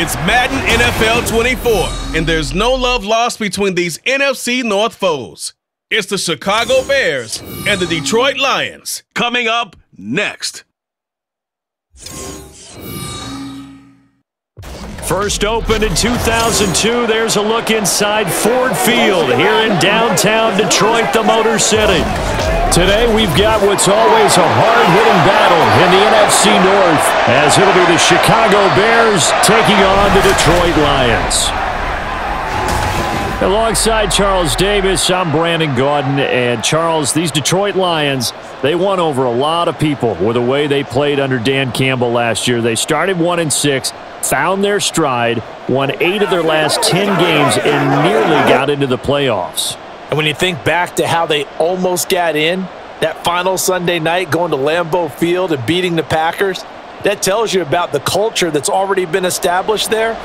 It's Madden NFL 24, and there's no love lost between these NFC North foes. It's the Chicago Bears and the Detroit Lions. Coming up next. First opened in 2002, there's a look inside Ford Field here in downtown Detroit, the Motor City. Today we've got what's always a hard-hitting battle in the NFC North, as it'll be the Chicago Bears taking on the Detroit Lions. Alongside Charles Davis, I'm Brandon Gaudin. And Charles, these Detroit Lions, they won over a lot of people with the way they played under Dan Campbell last year. They started 1-6, found their stride, won 8 of their last 10 games, and nearly got into the playoffs. And when you think back to how they almost got in, that final Sunday night going to Lambeau Field and beating the Packers, that tells you about the culture that's already been established there.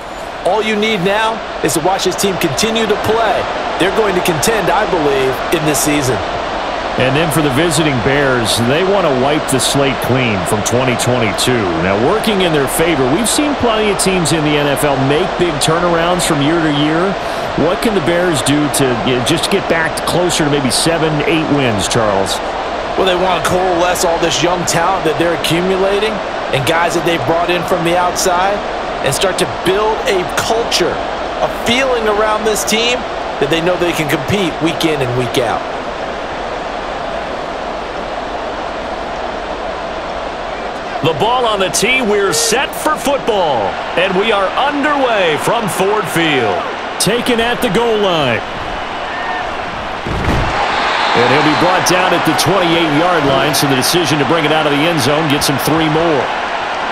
All you need now is to watch this team continue to play. They're going to contend, I believe, in this season. And then for the visiting Bears, they want to wipe the slate clean from 2022. Now, working in their favor, we've seen plenty of teams in the NFL make big turnarounds from year to year. What can the Bears do to just get back closer to maybe 7, 8 wins, Charles? Well, they want to coalesce all this young talent that they're accumulating and guys that they've brought in from the outside and start to build a culture, a feeling around this team that they know they can compete week in and week out. The ball on the tee, we're set for football. And we are underway from Ford Field. Taken at the goal line. And he'll be brought down at the 28-yard line, so the decision to bring it out of the end zone gets him 3 more.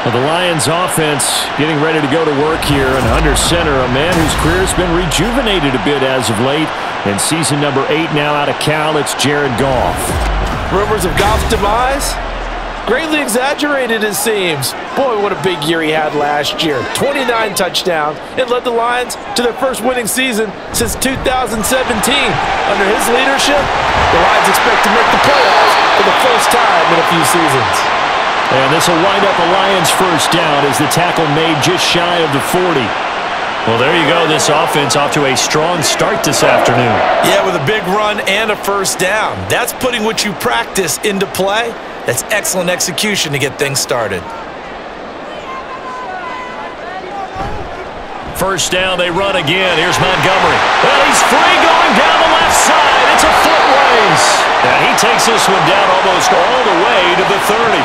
Well, the Lions offense getting ready to go to work here, and under center, a man whose career has been rejuvenated a bit as of late. In season number 8 now out of Cal, it's Jared Goff. Rumors of Goff's demise? Greatly exaggerated, it seems. Boy, what a big year he had last year. 29 touchdowns and led the Lions to their first winning season since 2017. Under his leadership, the Lions expect to make the playoffs for the first time in a few seasons. And this will wind up a Lions first down as the tackle made just shy of the 40. Well, there you go. This offense off to a strong start this afternoon. Yeah, with a big run and a first down. That's putting what you practice into play. That's excellent execution to get things started. First down, they run again. Here's Montgomery. And he's free going down the left side. It's a foot race. And he takes this one down almost all the way to the 30.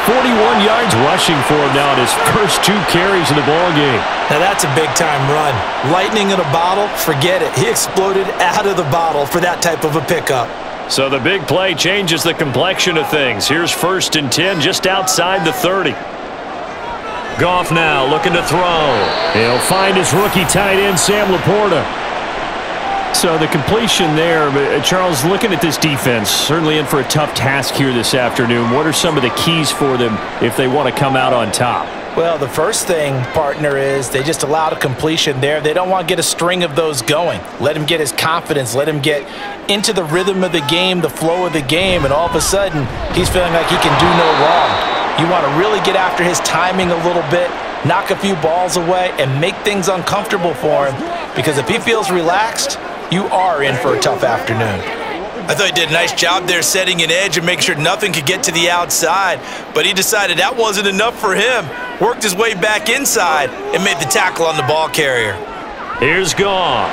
41 yards rushing for him now in his first 2 carries in the ballgame. Now that's a big-time run. Lightning in a bottle, forget it. He exploded out of the bottle for that type of a pickup. So the big play changes the complexion of things. Here's 1st and 10 just outside the 30. Goff now looking to throw. He'll find his rookie tight end, Sam Laporta. So the completion there, Charles, looking at this defense, certainly in for a tough task here this afternoon. What are some of the keys for them if they want to come out on top? Well, the first thing, partner, is they just allowed a completion there. They don't want to get a string of those going. Let him get his confidence. Let him get into the rhythm of the game, the flow of the game, and all of a sudden, he's feeling like he can do no wrong. You want to really get after his timing a little bit, knock a few balls away, and make things uncomfortable for him, because if he feels relaxed, you are in for a tough afternoon. I thought he did a nice job there setting an edge and make sure nothing could get to the outside, but he decided that wasn't enough for him. Worked his way back inside and made the tackle on the ball carrier. Here's Goff.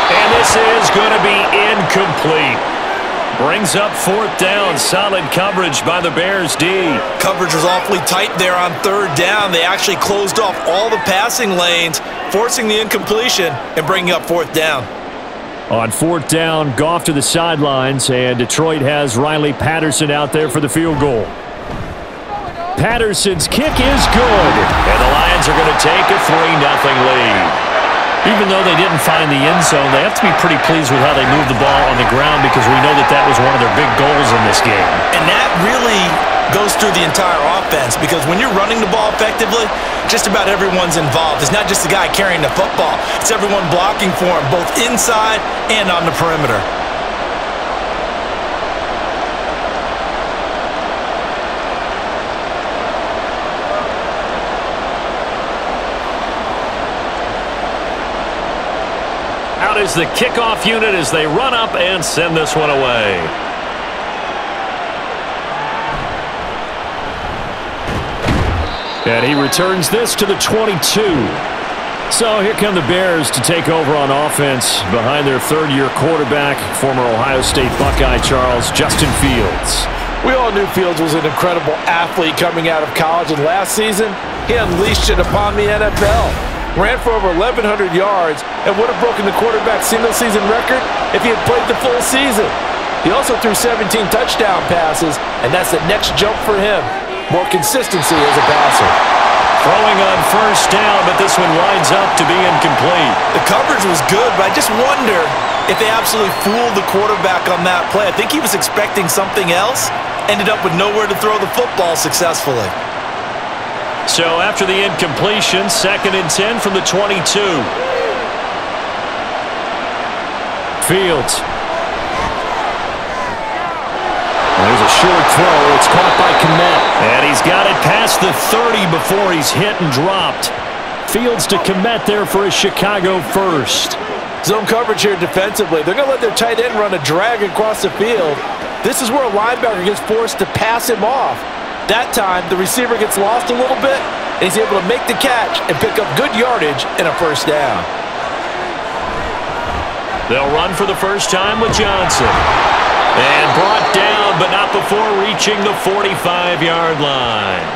And this is going to be incomplete. Brings up 4th down. Solid coverage by the Bears D. Coverage was awfully tight there on 3rd down. They actually closed off all the passing lanes, forcing the incompletion and bringing up 4th down. On 4th down, Goff to the sidelines, and Detroit has Riley Patterson out there for the field goal. Patterson's kick is good, and the Lions are going to take a 3-0 lead. Even though they didn't find the end zone, they have to be pretty pleased with how they moved the ball on the ground, because we know that that was one of their big goals in this game. And that really goes through the entire offense, because when you're running the ball effectively, just about everyone's involved. It's not just the guy carrying the football. It's everyone blocking for him, both inside and on the perimeter. is the kickoff unit as they run up and send this one away. And he returns this to the 22. So here come the Bears to take over on offense behind their third-year quarterback, former Ohio State Buckeye Justin Fields. We all knew Fields was an incredible athlete coming out of college, and last season, he unleashed it upon the NFL. Ran for over 1,100 yards and would have broken the quarterback's single-season record if he had played the full season. He also threw 17 touchdown passes, and that's the next jump for him. More consistency as a passer. Throwing on first down, but this one winds up to be incomplete. The coverage was good, but I just wonder if they absolutely fooled the quarterback on that play. I think he was expecting something else, ended up with nowhere to throw the football successfully. So after the incompletion, 2nd and 10 from the 22. Fields. There's a short throw. It's caught by Kmet. And he's got it past the 30 before he's hit and dropped. Fields to Kmet there for a Chicago first. Zone coverage here defensively. They're going to let their tight end run a drag across the field. This is where a linebacker gets forced to pass him off. That time, the receiver gets lost a little bit, and he's able to make the catch and pick up good yardage and a first down. They'll run for the first time with Johnson. And brought down, but not before reaching the 45-yard line.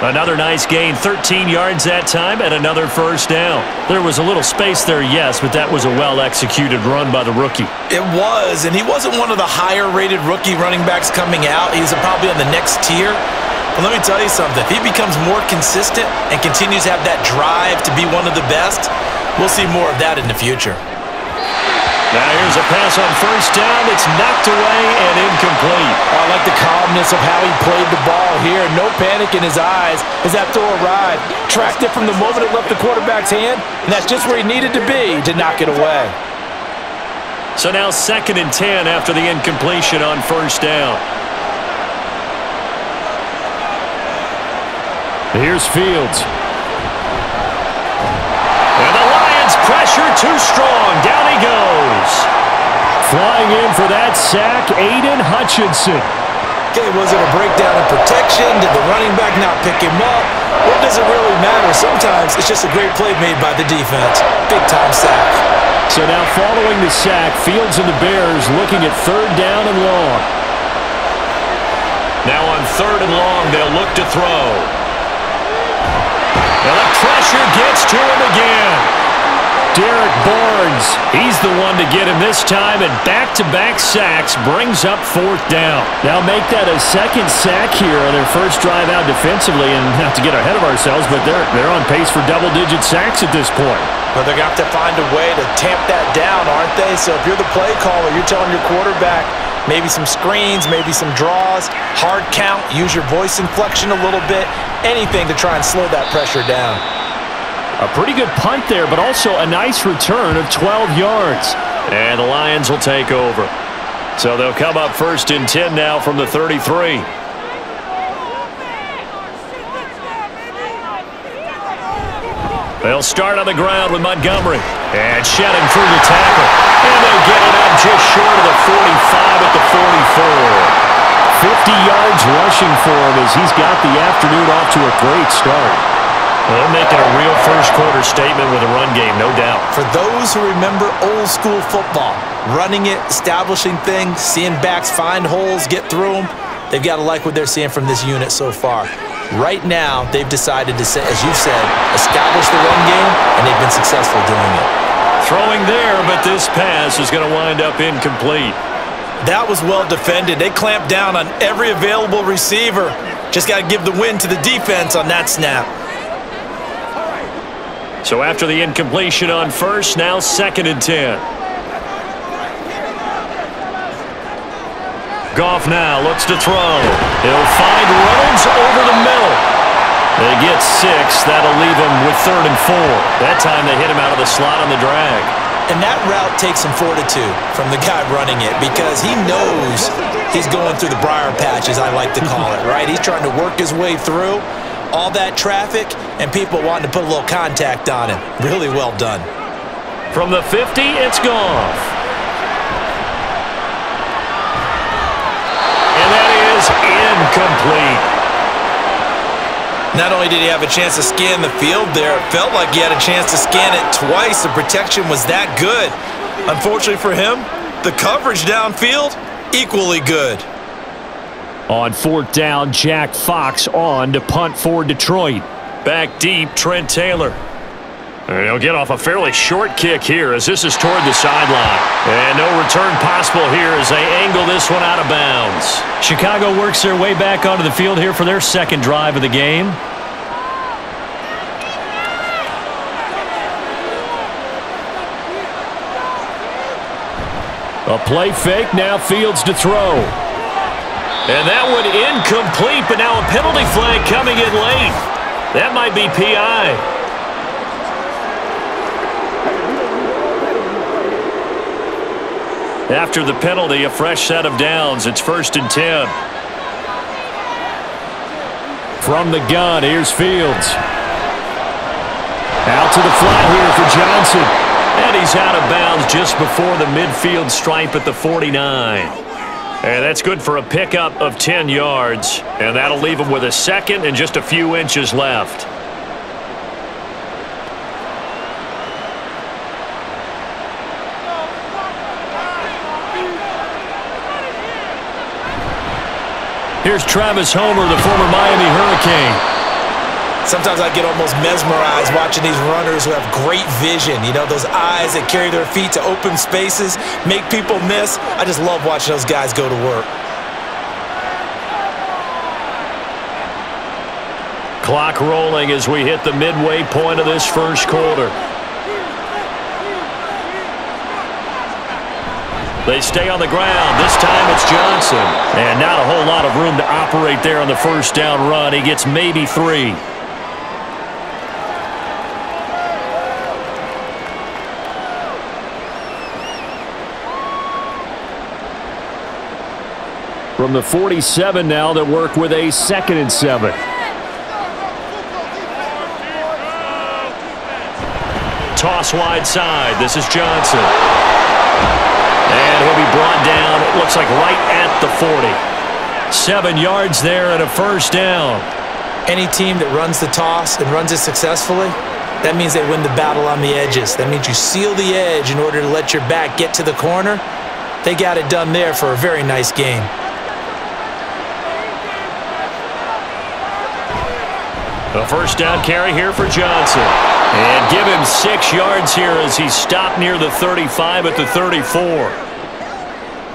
Another nice gain, 13 yards that time, and another first down. There was a little space there, yes, but that was a well-executed run by the rookie. It was, and he wasn't one of the higher-rated rookie running backs coming out. He's probably on the next tier. But let me tell you something. If he becomes more consistent and continues to have that drive to be one of the best, we'll see more of that in the future. Now here's a pass on first down. It's knocked away and incomplete. I like the calmness of how he played the ball here. No panic in his eyes as that throw arrived. Tracked it from the moment it left the quarterback's hand, and that's just where he needed to be to knock it away. So now 2nd and 10 after the incompletion on first down. Here's Fields. And the Lions pressure too strong. Down he goes. Flying in for that sack, Aiden Hutchinson. Okay, was it a breakdown in protection? Did the running back not pick him up? What does it really matter? Sometimes it's just a great play made by the defense. Big-time sack. So now following the sack, Fields and the Bears looking at 3rd down and long. Now on 3rd and long, they'll look to throw. And the pressure gets to him again. Derek Barnes, he's the one to get him this time, and back-to-back sacks brings up 4th down. Now make that a 2nd sack here on their first drive out defensively, and not to get ahead of ourselves, but they're on pace for double-digit sacks at this point. Well, they're going to have to find a way to tamp that down, aren't they? So if you're the play caller, you're telling your quarterback maybe some screens, maybe some draws, hard count, use your voice inflection a little bit, anything to try and slow that pressure down. A pretty good punt there, but also a nice return of 12 yards. And the Lions will take over. So they'll come up 1st and 10 now from the 33. They'll start on the ground with Montgomery. And shedding through the tackle. And they'll get it up just short of the 45 at the 44. 50 yards rushing for him as he's got the afternoon off to a great start. They're making a real first-quarter statement with a run game, no doubt. For those who remember old-school football, running it, establishing things, seeing backs find holes, get through them, they've got to like what they're seeing from this unit so far. Right now, they've decided to, as you said, establish the run game, and they've been successful doing it. Throwing there, but this pass is going to wind up incomplete. That was well defended. They clamped down on every available receiver. Just got to give the win to the defense on that snap. So after the incompletion on first, now 2nd and 10. Goff now looks to throw. He'll find Reynolds over the middle. They get 6. That'll leave him with 3rd and 4. That time they hit him out of the slot on the drag. And that route takes some fortitude from the guy running it because he knows he's going through the briar patch, as I like to call it, right? He's trying to work his way through all that traffic and people wanting to put a little contact on him. Really well done. From the 50, it's Goff. And that is incomplete. Not only did he have a chance to scan the field there, it felt like he had a chance to scan it twice. The protection was that good. Unfortunately for him, the coverage downfield, equally good. On 4th down, Jack Fox on to punt for Detroit. Back deep, Trent Taylor. And he'll get off a fairly short kick here as this is toward the sideline. And no return possible here as they angle this one out of bounds. Chicago works their way back onto the field here for their second drive of the game. A play fake, now Fields to throw. And that one incomplete, but now a penalty flag coming in late. That might be PI. After the penalty, a fresh set of downs. It's 1st and 10. From the gun, here's Fields. Out to the flat here for Johnson. And he's out of bounds just before the midfield stripe at the 49. And that's good for a pickup of 10 yards. And that'll leave him with a second and just a few inches left. Here's Travis Homer, the former Miami Hurricane. Sometimes I get almost mesmerized watching these runners who have great vision. You know, those eyes that carry their feet to open spaces, make people miss. I just love watching those guys go to work. Clock rolling as we hit the midway point of this first quarter. They stay on the ground. This time it's Johnson. And not a whole lot of room to operate there on the first down run. He gets maybe 3. From the 47 now, they work with a 2nd and 7. Toss wide side. This is Johnson. And he'll be brought down, it looks like right at the 40. 7 yards there and a first down. Any team that runs the toss and runs it successfully, that means they win the battle on the edges. That means you seal the edge in order to let your back get to the corner. They got it done there for a very nice game. A first down carry here for Johnson. And give him 6 yards here as he stopped near the 35 at the 34.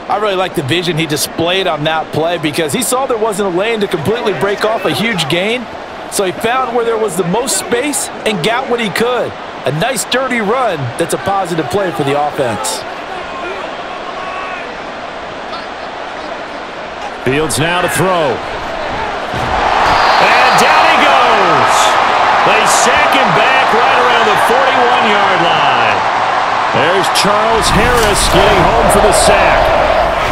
I really like the vision he displayed on that play because he saw there wasn't a lane to completely break off a huge gain. So he found where there was the most space and got what he could. A nice dirty run that's a positive play for the offense. Fields now to throw. And down he goes. They sack him back right around the 41-yard line. There's Charles Harris getting home for the sack.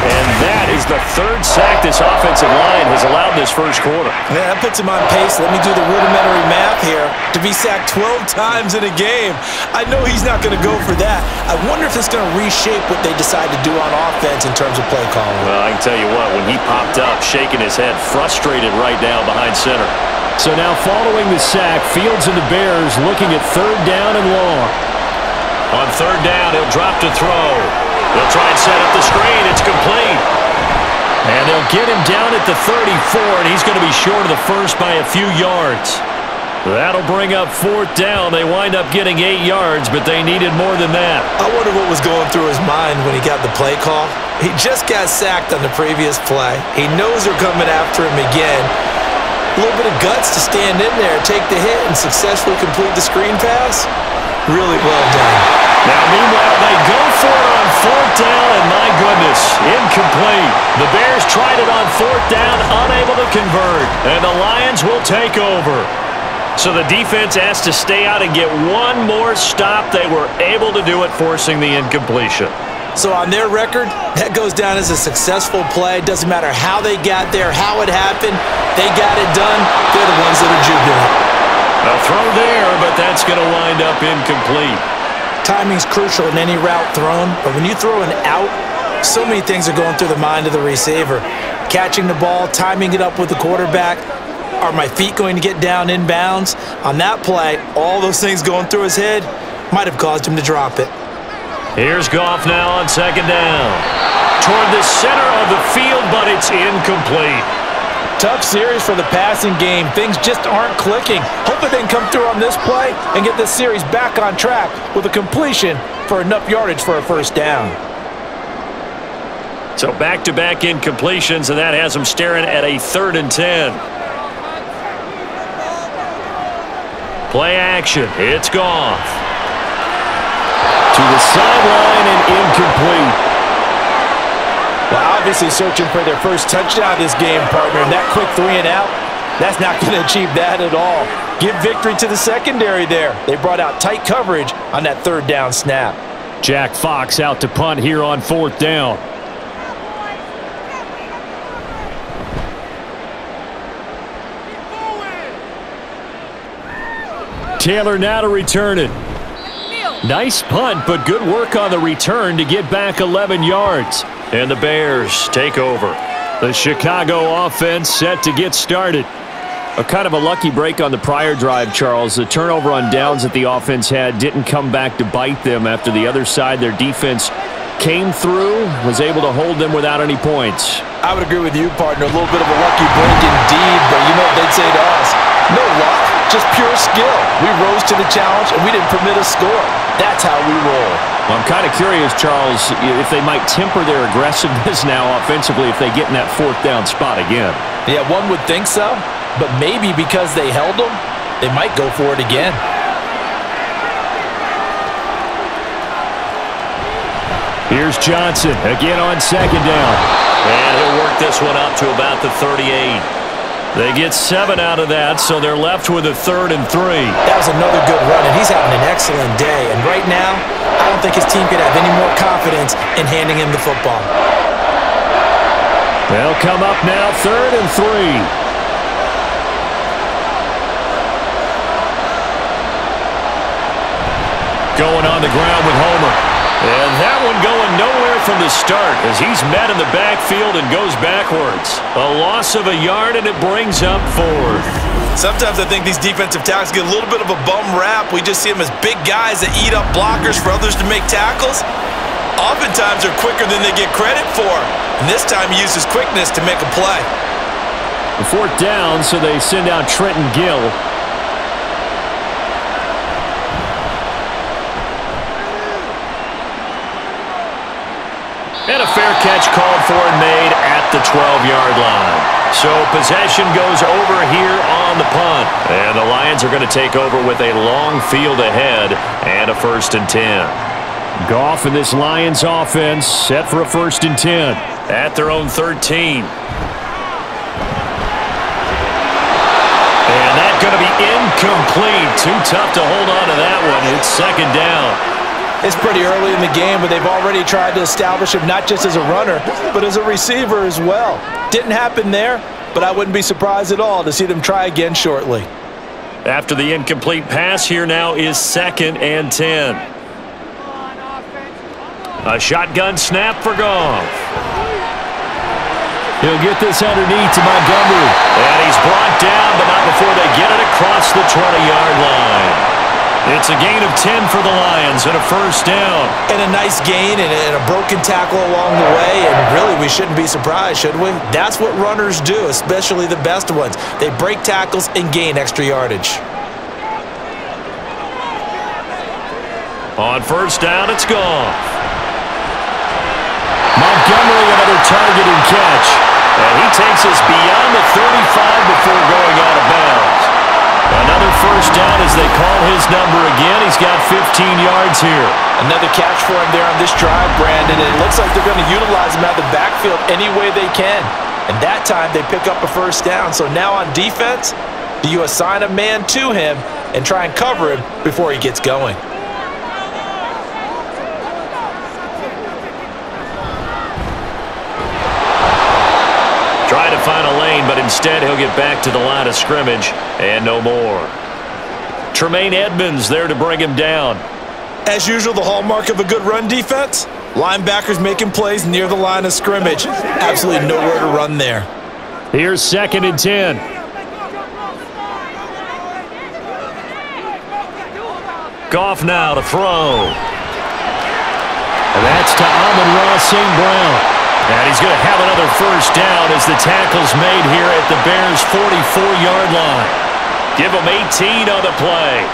And that is the 3rd sack this offensive line has allowed this first quarter. Yeah, that puts him on pace. Let me do the rudimentary math here. To be sacked 12 times in a game. I know he's not going to go for that. I wonder if it's going to reshape what they decide to do on offense in terms of play calling. Well, I can tell you what, when he popped up, shaking his head, frustrated right now behind center. So now following the sack, Fields and the Bears looking at 3rd down and long. On 3rd down, he'll drop to throw. They'll try and set up the screen. It's complete. And they'll get him down at the 34, and he's going to be short of the first by a few yards. That'll bring up 4th down. They wind up getting 8 yards, but they needed more than that. I wonder what was going through his mind when he got the play call. He just got sacked on the previous play. He knows they're coming after him again. A little bit of guts to stand in there, take the hit, and successfully complete the screen pass. Really well done. Now, meanwhile, they go for it on 4th down, and my goodness, incomplete. The Bears tried it on 4th down, unable to convert, and the Lions will take over. So the defense has to stay out and get one more stop. They were able to do it, forcing the incompletion. So on their record, that goes down as a successful play. Doesn't matter how they got there, how it happened. They got it done. They're the ones that are jubilant. A throw there, but that's going to wind up incomplete. Timing's crucial in any route thrown, but when you throw an out, so many things are going through the mind of the receiver. Catching the ball, timing it up with the quarterback. Are my feet going to get down inbounds? On that play, all those things going through his head might have caused him to drop it. Here's Goff now on second down. Toward the center of the field, but it's incomplete. Tough series for the passing game. Things just aren't clicking. Hopefully they can come through on this play and get this series back on track with a completion for enough yardage for a first down. So back-to-back incompletions, and that has them staring at a 3rd and 10. Play action. It's Goff. To the sideline and incomplete. Well, obviously searching for their first touchdown this game, partner. And that quick 3 and out, that's not going to achieve that at all. Give victory to the secondary there. They brought out tight coverage on that 3rd down snap. Jack Fox out to punt here on 4th down. Taylor now to return it. Nice punt, but good work on the return to get back 11 yards. And the Bears take over. The Chicago offense set to get started. A kind of a lucky break on the prior drive, Charles. The turnover on downs that the offense had didn't come back to bite them after the other side. Their defense came through, was able to hold them without any points. I would agree with you, partner. A little bit of a lucky break indeed, but you know what they'd say to us? No luck, just pure skill. We rose to the challenge, and we didn't permit a score. That's how we roll. Well, I'm kind of curious, Charles, if they might temper their aggressiveness now offensively if they get in that 4th down spot again. Yeah, one would think so, but maybe because they held them, they might go for it again. Here's Johnson again on second down. And he'll work this one up to about the 38. They get 7 out of that, so they're left with a 3rd and 3. That was another good run, and he's having an excellent day. And right now, I don't think his team could have any more confidence in handing him the football. They'll come up now 3rd and 3. Going on the ground with Homer. And that one going nowhere from the start as he's met in the backfield and goes backwards. A loss of a yard, and it brings up 4th. Sometimes I think these defensive tackles get a little bit of a bum rap. We just see them as big guys that eat up blockers for others to make tackles. Oftentimes they're quicker than they get credit for. And this time he used his quickness to make a play. The 4th down, so they send out Trenton Gill. And a fair catch called for and made at the 12-yard line. So possession goes over here on the punt. And the Lions are going to take over with a long field ahead and a 1st and 10. Goff and this Lions offense set for a 1st and 10 at their own 13. And that's going to be incomplete. Too tough to hold on to that one. It's 2nd down. It's pretty early in the game, but they've already tried to establish him not just as a runner, but as a receiver as well. Didn't happen there, but I wouldn't be surprised at all to see them try again shortly. After the incomplete pass, here now is 2nd and 10. A shotgun snap for Goff. He'll get this underneath to Montgomery. And he's brought down, but not before they get it across the 20-yard line. It's a gain of 10 for the Lions and a 1st down. And a nice gain and a broken tackle along the way. And really, we shouldn't be surprised, should we? That's what runners do, especially the best ones. They break tackles and gain extra yardage. On 1st down, it's Goff. Montgomery, another target and catch. And he takes us beyond the 35 before going out of bounds. Another 1st down as they call his number again. He's got 15 yards here. Another catch for him there on this drive, Brandon. And it looks like they're going to utilize him out of the backfield any way they can. And that time they pick up a 1st down. So now on defense, do you assign a man to him and try and cover him before he gets going? Try to find a lane, but instead he'll get back to the line of scrimmage and no more. Tremaine Edmonds there to bring him down. As usual, the hallmark of a good run defense, linebackers making plays near the line of scrimmage. Absolutely nowhere to run there. Here's 2nd and 10. Goff now to throw. And that's to Amon-Ra St. Brown. And he's going to have another first down as the tackle's made here at the Bears' 44-yard line. Give them 18 on the play.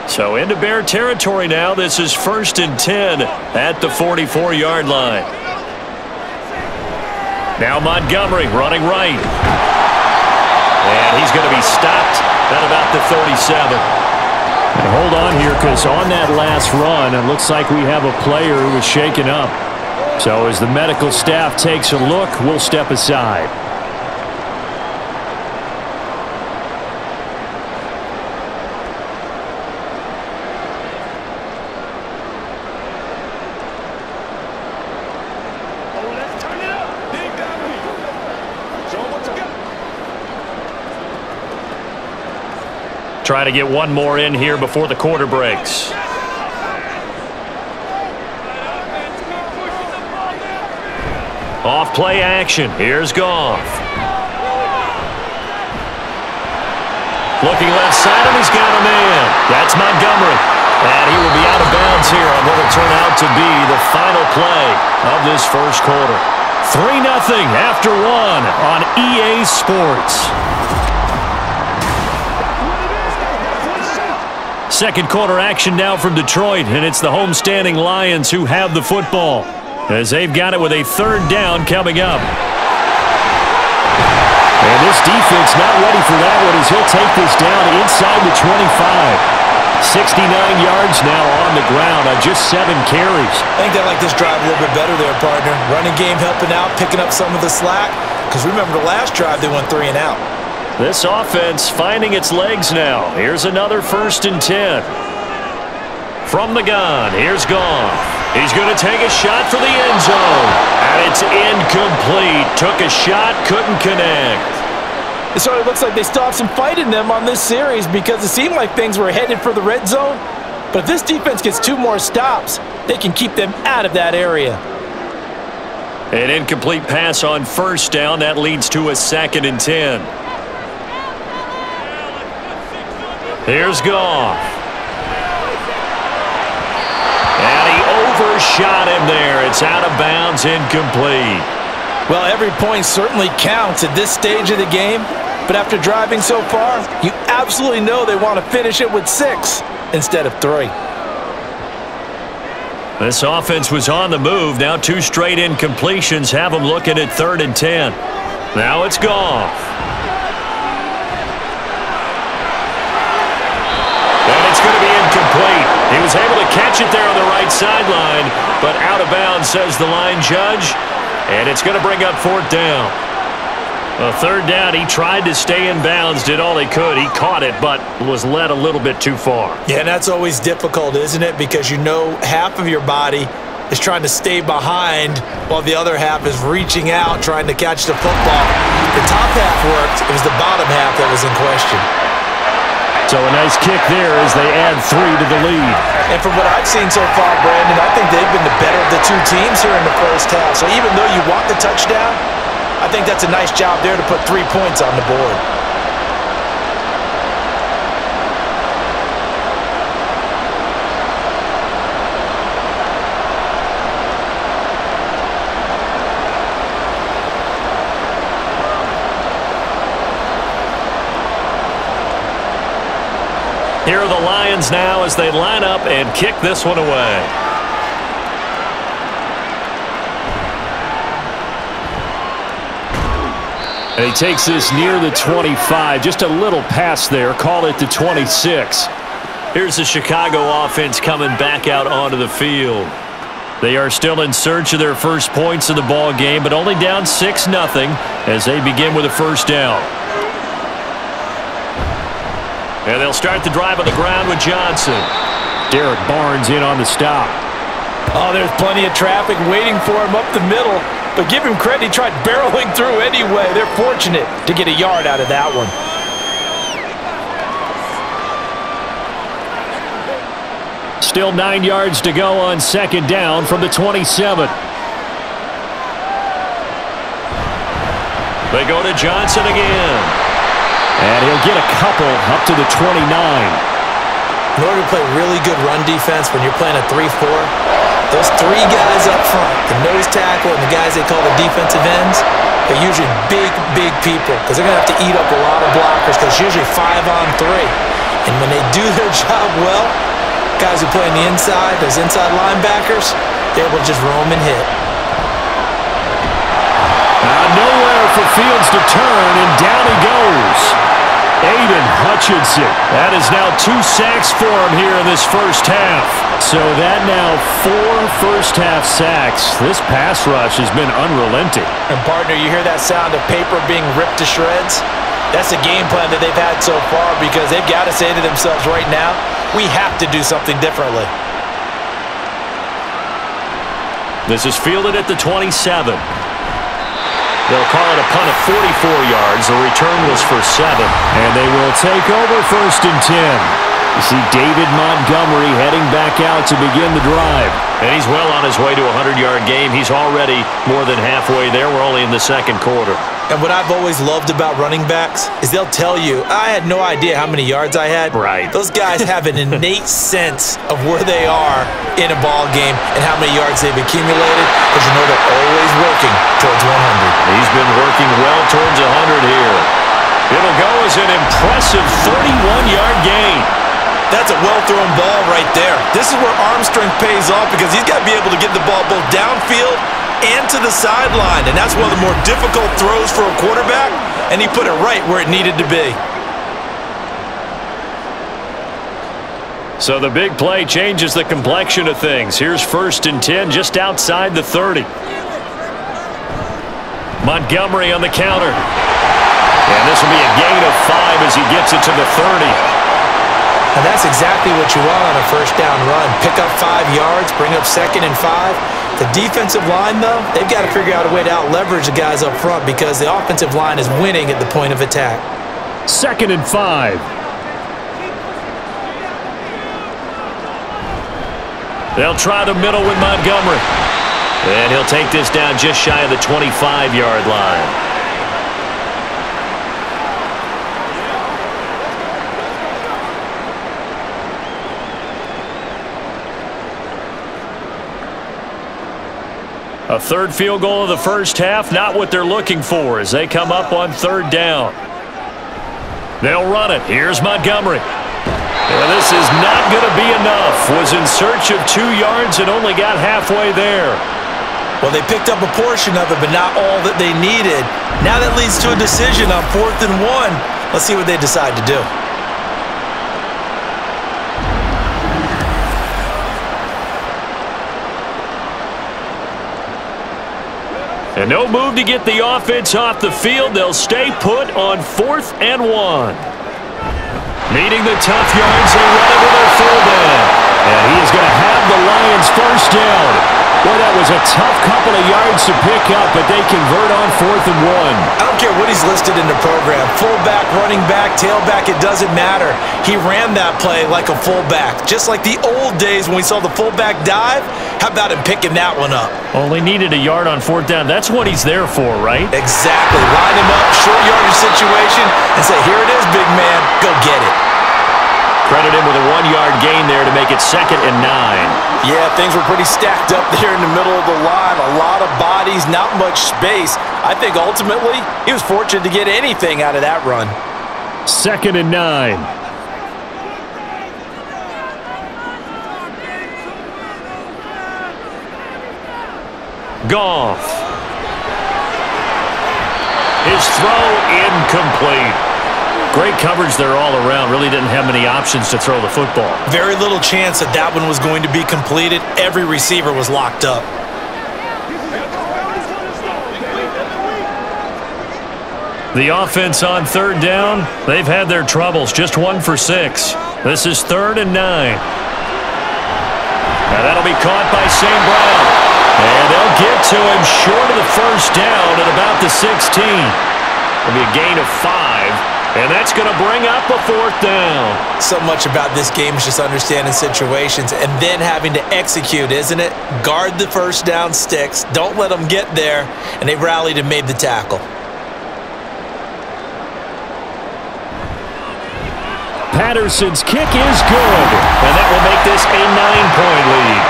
So into Bear territory now. This is 1st and 10 at the 44-yard line. Now Montgomery running right. And he's going to be stopped at about the 37. And hold on here, because on that last run, it looks like we have a player who was shaken up. So as the medical staff takes a look, we'll step aside. Try to get one more in here before the quarter breaks. Off play action. Here's Goff. Looking left side, and he's got a man. That's Montgomery. And he will be out of bounds here on what will turn out to be the final play of this first quarter. 3-0 after 1 on EA Sports. Second quarter action now from Detroit, and it's the homestanding Lions who have the football as they've got it with a 3rd down coming up. And this defense not ready for that one as he'll take this down inside the 25. 69 yards now on the ground on just 7 carries. I think they like this drive a little bit better there, partner. Running game helping out, picking up some of the slack. Because remember the last drive they went 3 and out. This offense finding its legs now. Here's another 1st and 10. From the gun, here's Goff. He's going to take a shot for the end zone. And it's incomplete. Took a shot, couldn't connect. It sort of looks like they still have some fight in them on this series because it seemed like things were headed for the red zone. But if this defense gets 2 more stops, they can keep them out of that area. An incomplete pass on 1st down. That leads to a 2nd and 10. Here's Goff. And he overshot him there. It's out of bounds, incomplete. Well, every point certainly counts at this stage of the game. But after driving so far, you absolutely know they want to finish it with 6 instead of 3. This offense was on the move. Now 2 straight incompletions have them looking at 3rd and 10. Now it's Goff. Going to be incomplete. He was able to catch it there on the right sideline, but out of bounds, says the line judge, and it's going to bring up 4th down. A 3rd down, he tried to stay in bounds, did all he could. He caught it, but was led a little bit too far. Yeah, and that's always difficult, isn't it? Because you know half of your body is trying to stay behind while the other half is reaching out, trying to catch the football. The top half worked. It was the bottom half that was in question. So a nice kick there as they add 3 to the lead. And from what I've seen so far, Brandon, I think they've been the better of the 2 teams here in the first half. So even though you want the touchdown, I think that's a nice job there to put 3 points on the board. Here are the Lions now as they line up and kick this one away. And he takes this near the 25. Just a little pass there. Call it the 26. Here's the Chicago offense coming back out onto the field. They are still in search of their first points in the ball game, but only down 6-0 as they begin with a 1st down. And they'll start the drive on the ground with Johnson. Derek Barnes in on the stop. Oh, there's plenty of traffic waiting for him up the middle. But give him credit, he tried barreling through anyway. They're fortunate to get a yard out of that one. Still 9 yards to go on second down from the 27. They go to Johnson again. And he'll get a couple up to the 29. In order to play really good run defense when you're playing a 3-4, those three guys up front, the nose tackle and the guys they call the defensive ends, they're usually big, big people because they're going to have to eat up a lot of blockers because it's usually 5-on-3. And when they do their job well, guys who play on the inside, those inside linebackers, they're able to just roam and hit. Nowhere for Fields to turn, and down he goes. Aiden Hutchinson. That is now 2 sacks for him here in this first half. So that now 4 first-half sacks. This pass rush has been unrelenting. And, partner, you hear that sound of paper being ripped to shreds? That's the game plan that they've had so far because they've got to say to themselves right now, we have to do something differently. This is fielded at the 27. They'll call it a punt of 44 yards. The return was for 7. And they will take over 1st and 10. You see David Montgomery heading back out to begin the drive. And he's well on his way to a 100-yard game. He's already more than halfway there. We're only in the second quarter. And what I've always loved about running backs is they'll tell you, I had no idea how many yards I had. Right. Those guys have an innate sense of where they are in a ball game and how many yards they've accumulated because you know they're always working towards 100. He's been working well towards 100 here. It'll go as an impressive 31-yard gain. That's a well-thrown ball right there. This is where arm strength pays off because he's got to be able to get the ball both downfield and to the sideline, and that's one of the more difficult throws for a quarterback, and he put it right where it needed to be. So the big play changes the complexion of things. Here's 1st and 10 just outside the 30. Montgomery on the counter. And this will be a gain of 5 as he gets it to the 30. And that's exactly what you want on a first down run. Pick up 5 yards, bring up 2nd and 5. The defensive line, though, they've got to figure out a way to out-leverage the guys up front because the offensive line is winning at the point of attack. 2nd and 5. They'll try the middle with Montgomery. And he'll take this down just shy of the 25-yard line. A 3rd field goal of the first half, not what they're looking for as they come up on 3rd down. They'll run it. Here's Montgomery. And this is not going to be enough. Was in search of 2 yards and only got halfway there. Well, they picked up a portion of it, but not all that they needed. Now that leads to a decision on 4th and 1. Let's see what they decide to do. And no move to get the offense off the field. They'll stay put on 4th and 1. Needing the tough yards, they run it with their fullback. And he is going to have the Lions first down. Boy, that was a tough couple of yards to pick up, but they convert on 4th and 1. I don't care what he's listed in the program. Fullback, running back, tailback, it doesn't matter. He ran that play like a fullback. Just like the old days when we saw the fullback dive. How about him picking that one up? Only needed a yard on 4th down. That's what he's there for, right? Exactly. Line him up, short yardage situation, and say, here it is, big man. Go get it. Credit him with a 1-yard gain there to make it 2nd and 9. Yeah, things were pretty stacked up there in the middle of the line. A lot of bodies, not much space. I think ultimately he was fortunate to get anything out of that run. 2nd and 9. Goff. His throw incomplete. Great coverage there all around. Really didn't have many options to throw the football. Very little chance that that one was going to be completed. Every receiver was locked up. The offense on 3rd down, they've had their troubles. Just 1 for 6. This is 3rd and 9. Now that'll be caught by St. Brown. And they'll get to him short of the first down at about the 16. It'll be a gain of 5. And that's going to bring up a 4th down. So much about this game is just understanding situations and then having to execute, isn't it? Guard the first down sticks. Don't let them get there. And they rallied and made the tackle. Patterson's kick is good. And that will make this a 9-point lead.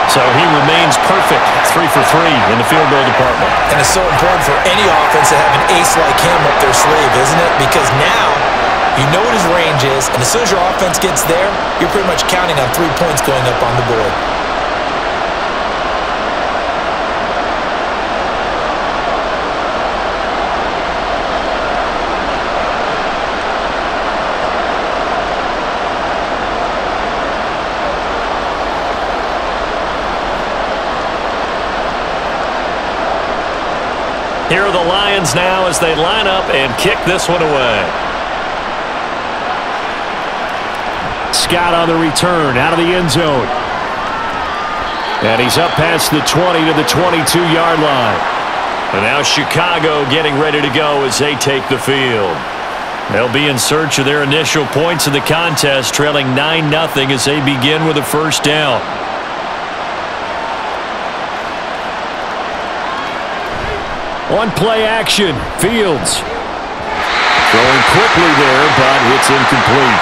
So he remains perfect, 3 for 3 in the field goal department. And it's so important for any offense to have an ace like him up their sleeve, isn't it? Because now you know what his range is, and as soon as your offense gets there, you're pretty much counting on 3 points going up on the board. Here are the Lions now as they line up and kick this one away. Scott on the return out of the end zone. And he's up past the 20 to the 22-yard line. And now Chicago getting ready to go as they take the field. They'll be in search of their initial points in the contest, trailing 9-0 as they begin with a first down. On play action, Fields. Throwing quickly there, but it's incomplete.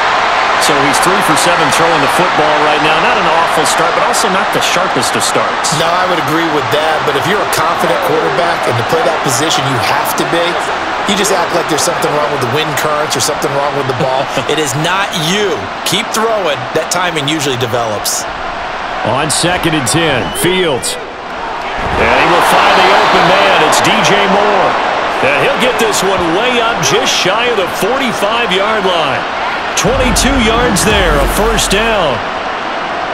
So he's 3 for 7 throwing the football right now. Not an awful start, but also not the sharpest of starts. No, I would agree with that. But if you're a confident quarterback and to play that position you have to be, you just act like there's something wrong with the wind currents or something wrong with the ball. It is not you. Keep throwing. That timing usually develops. On 2nd and 10, Fields. And he will find the open man. It's DJ Moore. And he'll get this one way up just shy of the 45-yard line. 22 yards there, a first down.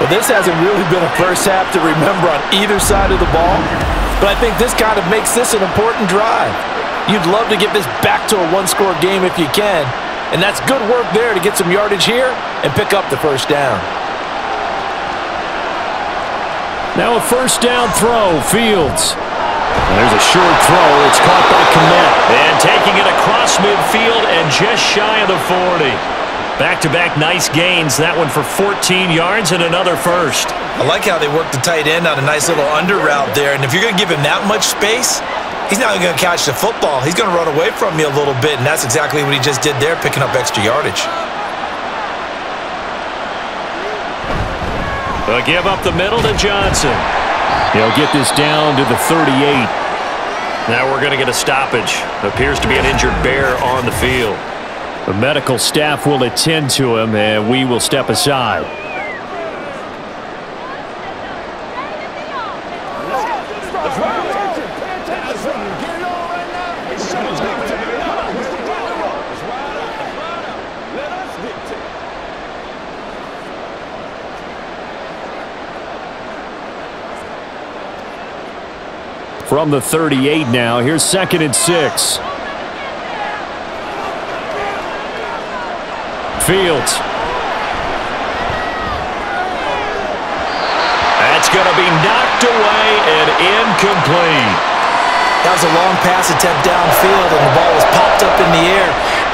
Well, this hasn't really been a first half to remember on either side of the ball, but I think this kind of makes this an important drive. You'd love to get this back to a one-score game if you can, and that's good work there to get some yardage here and pick up the first down. Now a first down throw, Fields. And there's a short throw. It's caught by Kmet. And taking it across midfield and just shy of the 40. Back-to-back nice gains. That one for 14 yards and another first. I like how they work the tight end on a nice little under route there. And if you're going to give him that much space, he's not going to catch the football. He's going to run away from you a little bit, and that's exactly what he just did there, picking up extra yardage. They'll give up the middle to Johnson. He'll get this down to the 38. Now we're going to get a stoppage. Appears to be an injured bear on the field. The medical staff will attend to him, and we will step aside. From the 38 now, here's 2nd and 6. Fields. That's going to be knocked away and incomplete. That was a long pass attempt downfield, and the ball was popped up in the air.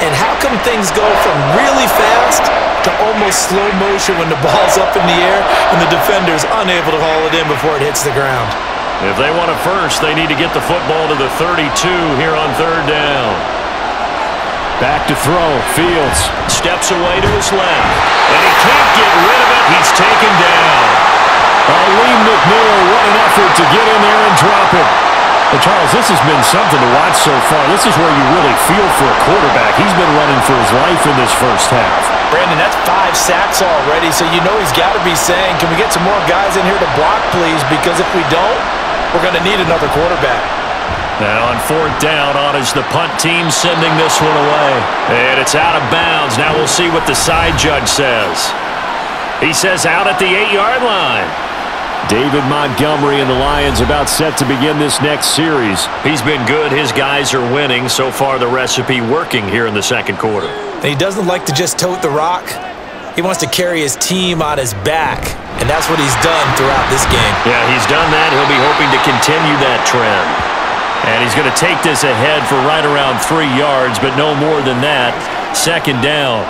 And how come things go from really fast to almost slow motion when the ball's up in the air and the defender's unable to haul it in before it hits the ground? If they want it first, they need to get the football to the 32 here on 3rd down. Back to throw. Fields steps away to his left. And he can't get rid of it. He's taken down. Lee McNeil, what an effort to get in there and drop it. Well, Charles, this has been something to watch so far. This is where you really feel for a quarterback. He's been running for his life in this first half. Brandon, that's 5 sacks already, so you know he's got to be saying, can we get some more guys in here to block, please? Because if we don't, we're going to need another quarterback. Now on 4th down, on is the punt team sending this one away. And it's out of bounds. Now we'll see what the side judge says. He says out at the 8-yard line. David Montgomery and the Lions about set to begin this next series. He's been good. His guys are winning. So far, the recipe working here in the 2nd quarter. He doesn't like to just tote the rock. He wants to carry his team on his back, and that's what he's done throughout this game. Yeah, he's done that. He'll be hoping to continue that trend. And he's going to take this ahead for right around 3 yards, but no more than that. Second down.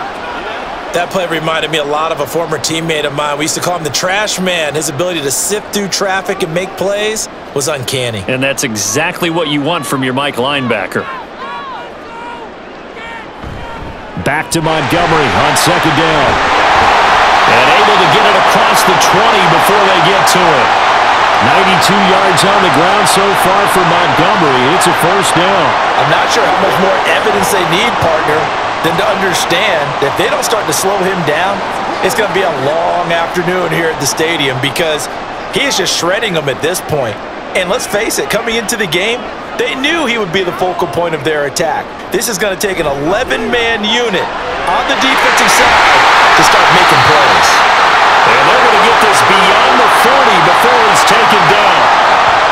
That play reminded me a lot of a former teammate of mine. We used to call him the trash man. His ability to sift through traffic and make plays was uncanny. And that's exactly what you want from your Mike linebacker. Back to Montgomery on second down. And able to get it across the 20 before they get to it. 92 yards on the ground so far for Montgomery. It's a first down. I'm not sure how much more evidence they need, partner, than to understand that if they don't start to slow him down, it's going to be a long afternoon here at the stadium because he is just shredding them at this point. And let's face it, coming into the game, they knew he would be the focal point of their attack. This is going to take an 11-man unit on the defensive side to start making plays. And they're going to get this beyond the 40 before he's taken down.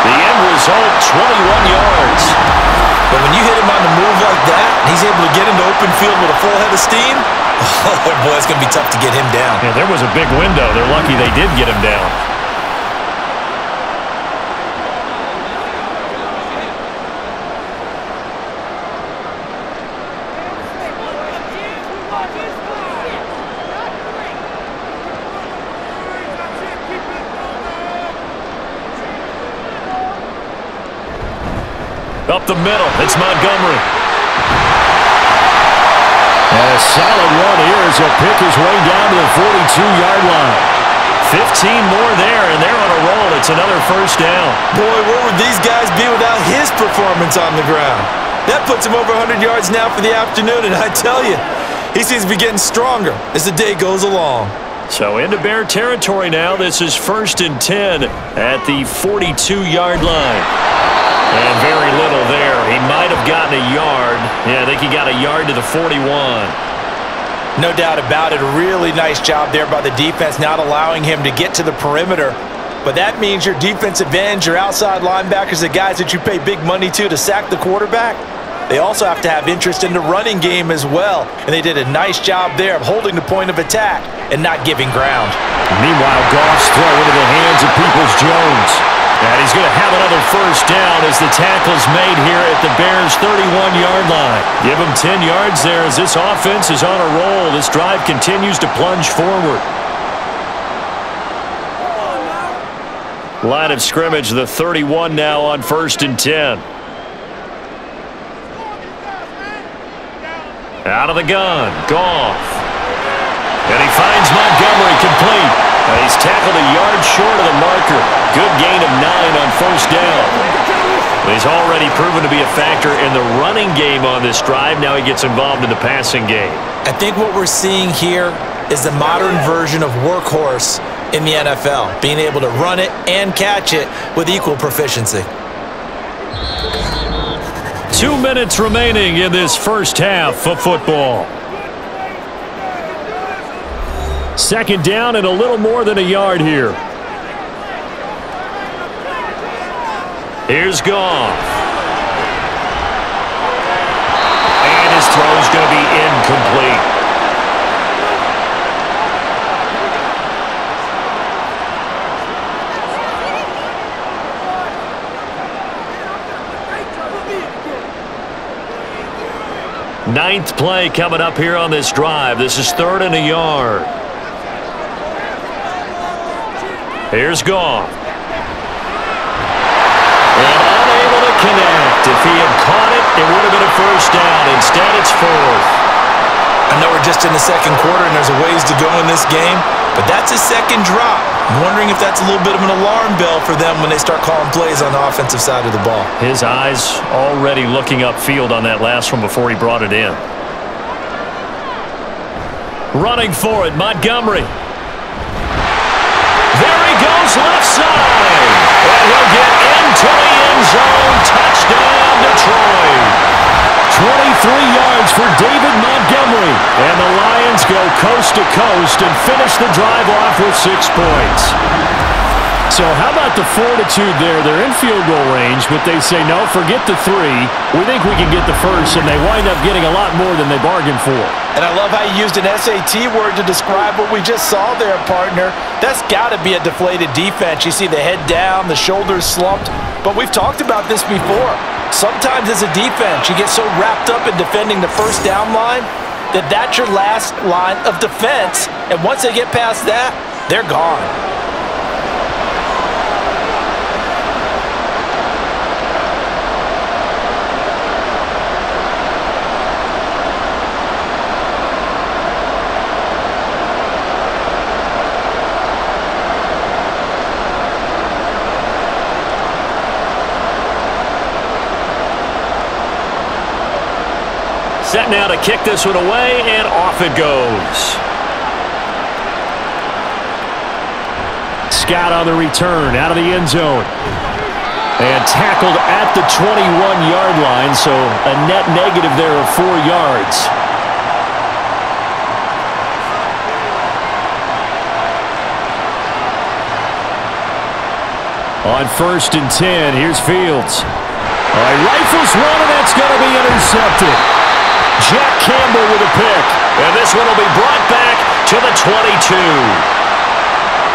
The end result, 21 yards. But when you hit him on the move like that, and he's able to get into open field with a full head of steam, oh boy, it's going to be tough to get him down. Yeah, there was a big window. They're lucky they did get him down. Up the middle, it's Montgomery. And a solid run here as he'll pick his way down to the 42-yard line. 15 more there, and they're on a roll. It's another first down. Boy, where would these guys be without his performance on the ground? That puts him over 100 yards now for the afternoon, and I tell you, he seems to be getting stronger as the day goes along. So into Bear territory now. This is 1st and 10 at the 42-yard line. And very little there. He might have gotten a yard. Yeah, I think he got a yard to the 41. No doubt about it. A really nice job there by the defense, not allowing him to get to the perimeter. But that means your defensive ends, your outside linebackers, the guys that you pay big money to sack the quarterback, they also have to have interest in the running game as well. And they did a nice job there of holding the point of attack and not giving ground. Meanwhile, Goff's throw into the hands of Peoples-Jones. And he's going to have another first down as the tackle's made here at the Bears' 31-yard line. Give him 10 yards there as this offense is on a roll. This drive continues to plunge forward. Line of scrimmage, the 31 now on 1st and 10. Out of the gun, Goff. And he finds Montgomery complete. And he's tackled a yard short of the marker. Good gain of 9 on first down. He's already proven to be a factor in the running game on this drive. Now he gets involved in the passing game. I think what we're seeing here is the modern version of workhorse in the NFL, being able to run it and catch it with equal proficiency. 2 minutes remaining in this first half of football. Second down and a little more than a yard here. Here's Goff. And his throw's going to be incomplete. Ninth play coming up here on this drive. This is 3rd and a yard. Here's Goff. And unable to connect. If he had caught it, it would have been a first down. Instead, it's 4th. I know we're just in the second quarter and there's a ways to go in this game, but that's his second drop. I'm wondering if that's a little bit of an alarm bell for them when they start calling plays on the offensive side of the ball. His eyes already looking upfield on that last one before he brought it in. Running for it, Montgomery. There he goes, left side. And he'll get into the end zone. Touchdown, Detroit. 23 yards for David Montgomery. And the Lions go coast to coast and finish the drive off with 6 points. So how about the fortitude there? They're in field goal range, but they say, no, forget the 3. We think we can get the first, and they wind up getting a lot more than they bargained for. And I love how you used an SAT word to describe what we just saw there, partner. That's got to be a deflated defense. You see the head down, the shoulders slumped. But we've talked about this before. Sometimes as a defense, you get so wrapped up in defending the first down line, that that's your last line of defense. And once they get past that, they're gone. Set now to kick this one away, and off it goes. Scott on the return, out of the end zone. And tackled at the 21-yard line, so a net negative there of 4 yards. On 1st and 10, here's Fields. All right, rifles one, and that's going to be intercepted. Jack Campbell with a pick. And this one will be brought back to the 22.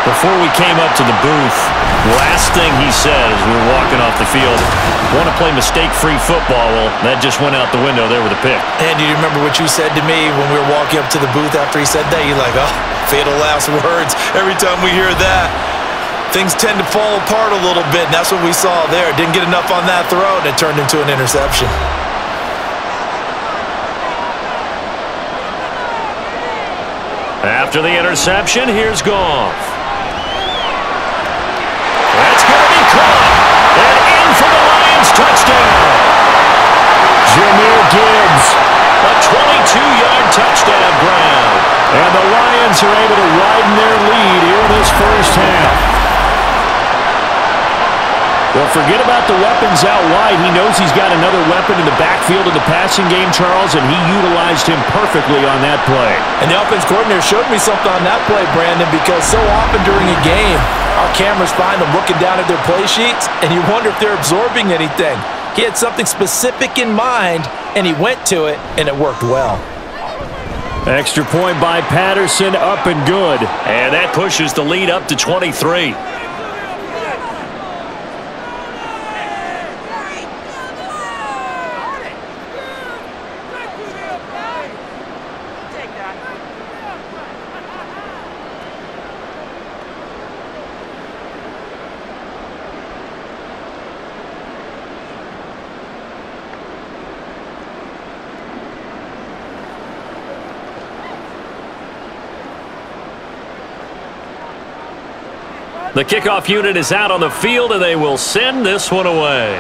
Before we came up to the booth, last thing he said as we were walking off the field, want to play mistake-free football. Well, that just went out the window there with a pick. And do you remember what you said to me when we were walking up to the booth after he said that? You're like, oh, fatal last words. Every time we hear that, things tend to fall apart a little bit, and that's what we saw there. Didn't get enough on that throw, and it turned into an interception. After the interception, here's Goff. That's going to be caught. And in for the Lions touchdown. Jahmyr Gibbs, a 22-yard touchdown grab. And the Lions are able to widen their lead here in this first half. Well, forget about the weapons out wide. He knows he's got another weapon in the backfield of the passing game, Charles, and he utilized him perfectly on that play. And the offense coordinator showed me something on that play, Brandon, because so often during a game, our cameras find them looking down at their play sheets, and you wonder if they're absorbing anything. He had something specific in mind, and he went to it, and it worked well. Extra point by Patterson, up and good. And that pushes the lead up to 23. The kickoff unit is out on the field, and they will send this one away.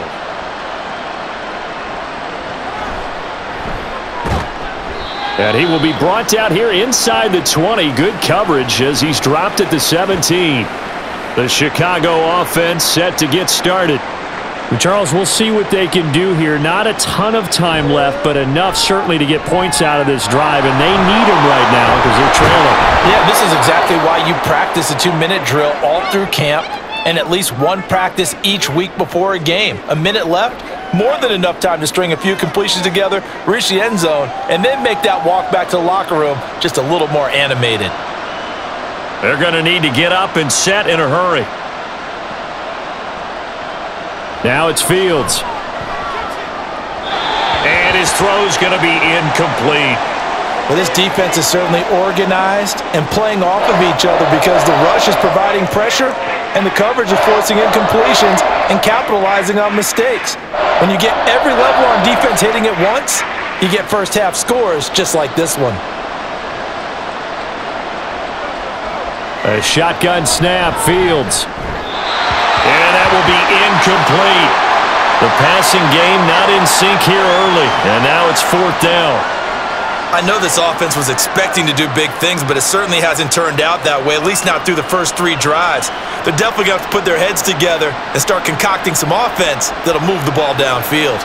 And he will be brought down here inside the 20. Good coverage as he's dropped at the 17. The Chicago offense set to get started. Charles, we'll see what they can do here. Not a ton of time left, but enough certainly to get points out of this drive, and they need them right now because they're trailing. Yeah, this is exactly why you practice a 2-minute drill all through camp and at least one practice each week before a game. A minute left, more than enough time to string a few completions together, reach the end zone, and then make that walk back to the locker room just a little more animated. They're going to need to get up and set in a hurry. Now it's Fields. And his throw's going to be incomplete. Well, this defense is certainly organized and playing off of each other because the rush is providing pressure and the coverage is forcing incompletions and capitalizing on mistakes. When you get every level on defense hitting it once, you get first half scores just like this one. A shotgun snap, Fields. And that will be incomplete. The passing game not in sync here early, and now it's 4th down. I know this offense was expecting to do big things, but it certainly hasn't turned out that way, at least not through the first 3 drives. They're definitely going to have to put their heads together and start concocting some offense that'll move the ball downfield.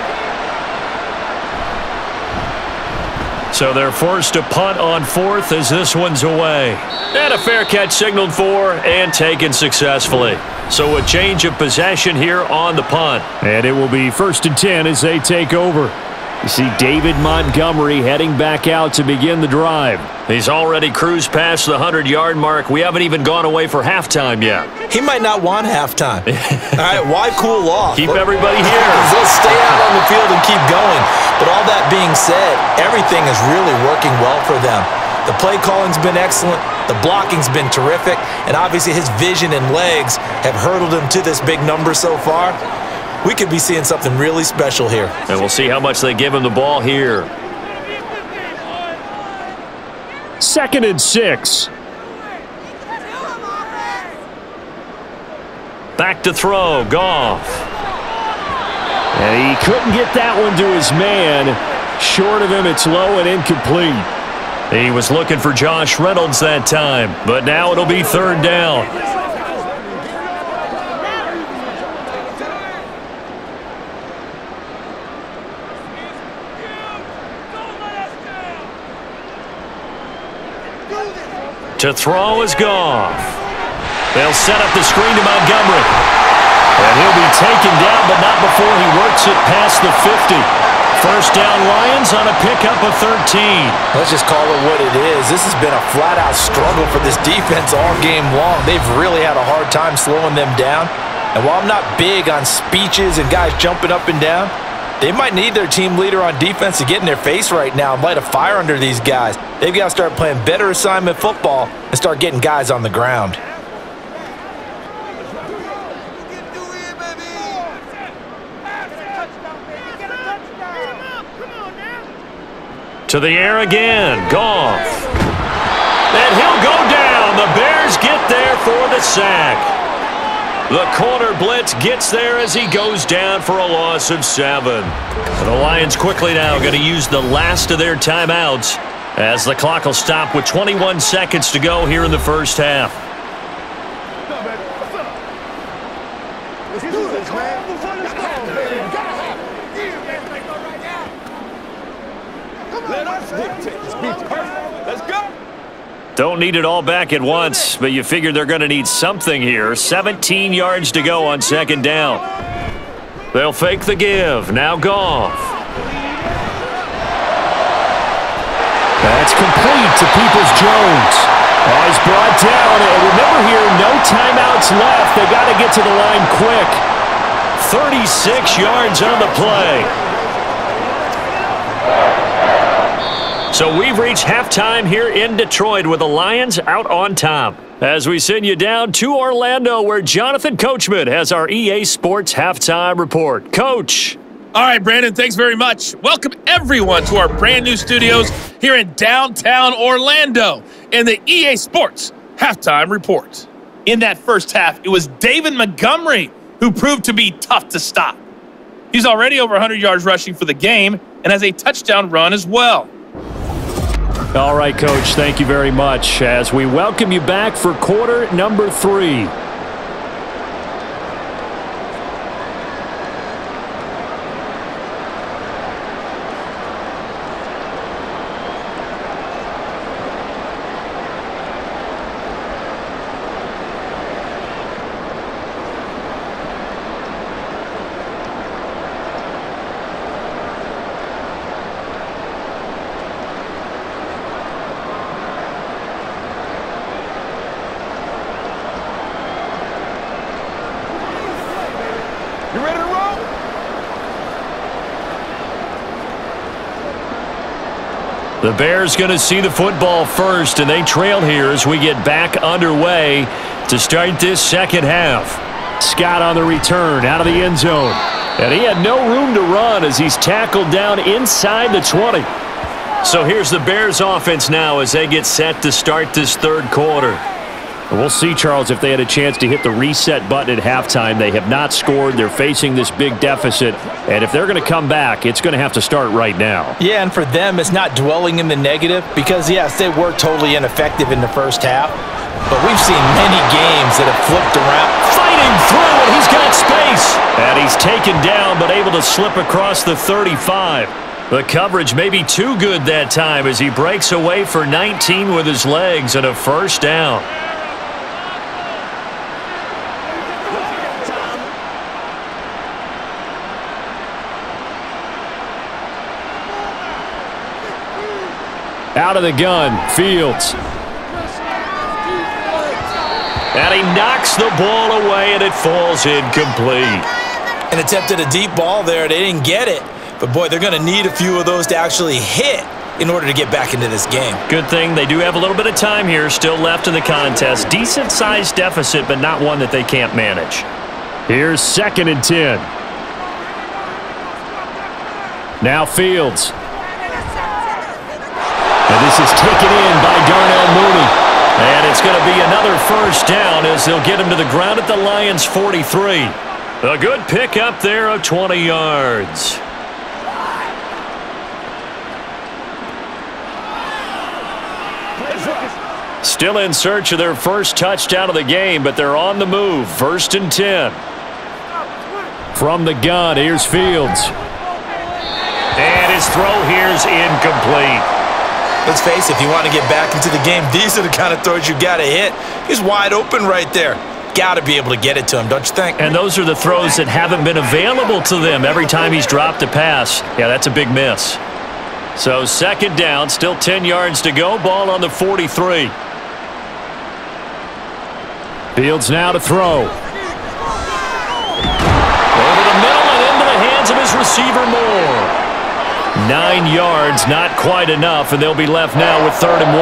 So they're forced to punt on 4th as this one's away. And a fair catch signaled for and taken successfully. So a change of possession here on the punt. And it will be 1st and 10 as they take over. You see David Montgomery heading back out to begin the drive. He's already cruised past the 100-yard mark. We haven't even gone away for halftime yet. He might not want halftime. All right, why cool off? Keep everybody here. Let's stay out on the field and keep going. But all that being said, everything is really working well for them. The play calling's been excellent. The blocking's been terrific. And obviously his vision and legs have hurdled him to this big number so far. We could be seeing something really special here. And we'll see how much they give him the ball here. 2nd and 6. Back to throw, Goff. And he couldn't get that one to his man. Short of him, it's low and incomplete. He was looking for Josh Reynolds that time, but now it'll be 3rd down. To throw is Goff. They'll set up the screen to Montgomery. And he'll be taken down, but not before he works it past the 50. 1st down Lions on a pickup of 13. Let's just call it what it is. This has been a flat-out struggle for this defense all game long. They've really had a hard time slowing them down. And while I'm not big on speeches and guys jumping up and down, they might need their team leader on defense to get in their face right now and light a fire under these guys. They've got to start playing better assignment football and start getting guys on the ground. To the air again, Goff. And he'll go down. The Bears get there for the sack. The corner blitz gets there as he goes down for a loss of 7. The Lions quickly now going to use the last of their timeouts as the clock will stop with 21 seconds to go here in the 1st half. Let's do this, man. Let us dictate. This beat's perfect. Let's go. Don't need it all back at once, but you figure they're going to need something here. 17 yards to go on 2nd down. They'll fake the give. Now Goff. That's complete to Peoples-Jones. He's brought down. And remember here, no timeouts left. They got to get to the line quick. 36 yards on the play. So we've reached halftime here in Detroit with the Lions out on top. As we send you down to Orlando, where Jonathan Coachman has our EA Sports Halftime Report. Coach. All right, Brandon, thanks very much. Welcome, everyone, to our brand new studios here in downtown Orlando in the EA Sports Halftime Report. In that 1st half, it was David Montgomery who proved to be tough to stop. He's already over 100 yards rushing for the game and has a touchdown run as well. All right, Coach, thank you very much as we welcome you back for quarter number 3. The Bears going to see the football first, and they trail here as we get back underway to start this 2nd half. Scott on the return out of the end zone. And he had no room to run as he's tackled down inside the 20. So here's the Bears offense now as they get set to start this 3rd quarter. We'll see, Charles, if they had a chance to hit the reset button at halftime. They have not scored. They're facing this big deficit. And if they're going to come back, it's going to have to start right now. Yeah, and for them, it's not dwelling in the negative because, yes, they were totally ineffective in the 1st half. But we've seen many games that have flipped around. Fighting through, and he's got space. And he's taken down, but able to slip across the 35. The coverage may be too good that time as he breaks away for 19 with his legs and a 1st down. Out of the gun, Fields. And he knocks the ball away, and it falls incomplete. And attempted a deep ball there. They didn't get it. But, boy, they're going to need a few of those to actually hit in order to get back into this game. Good thing they do have a little bit of time here still left in the contest. Decent-sized deficit, but not one that they can't manage. Here's 2nd and 10. Now Fields. And this is taken in by Darnell Mooney. And it's going to be another first down as they'll get him to the ground at the Lions' 43. A good pickup there of 20 yards. Still in search of their first touchdown of the game, but they're on the move. 1st and 10. From the gun, here's Fields. And his throw here's incomplete. Let's face it, if you want to get back into the game, these are the kind of throws you got to hit. He's wide open right there. Got to be able to get it to him, don't you think? And those are the throws that haven't been available to them every time he's dropped a pass. Yeah, that's a big miss. So 2nd down, still 10 yards to go. Ball on the 43. Fields now to throw. Over the middle and into the hands of his receiver Moore. 9 yards, not quite enough, and they'll be left now with 3rd and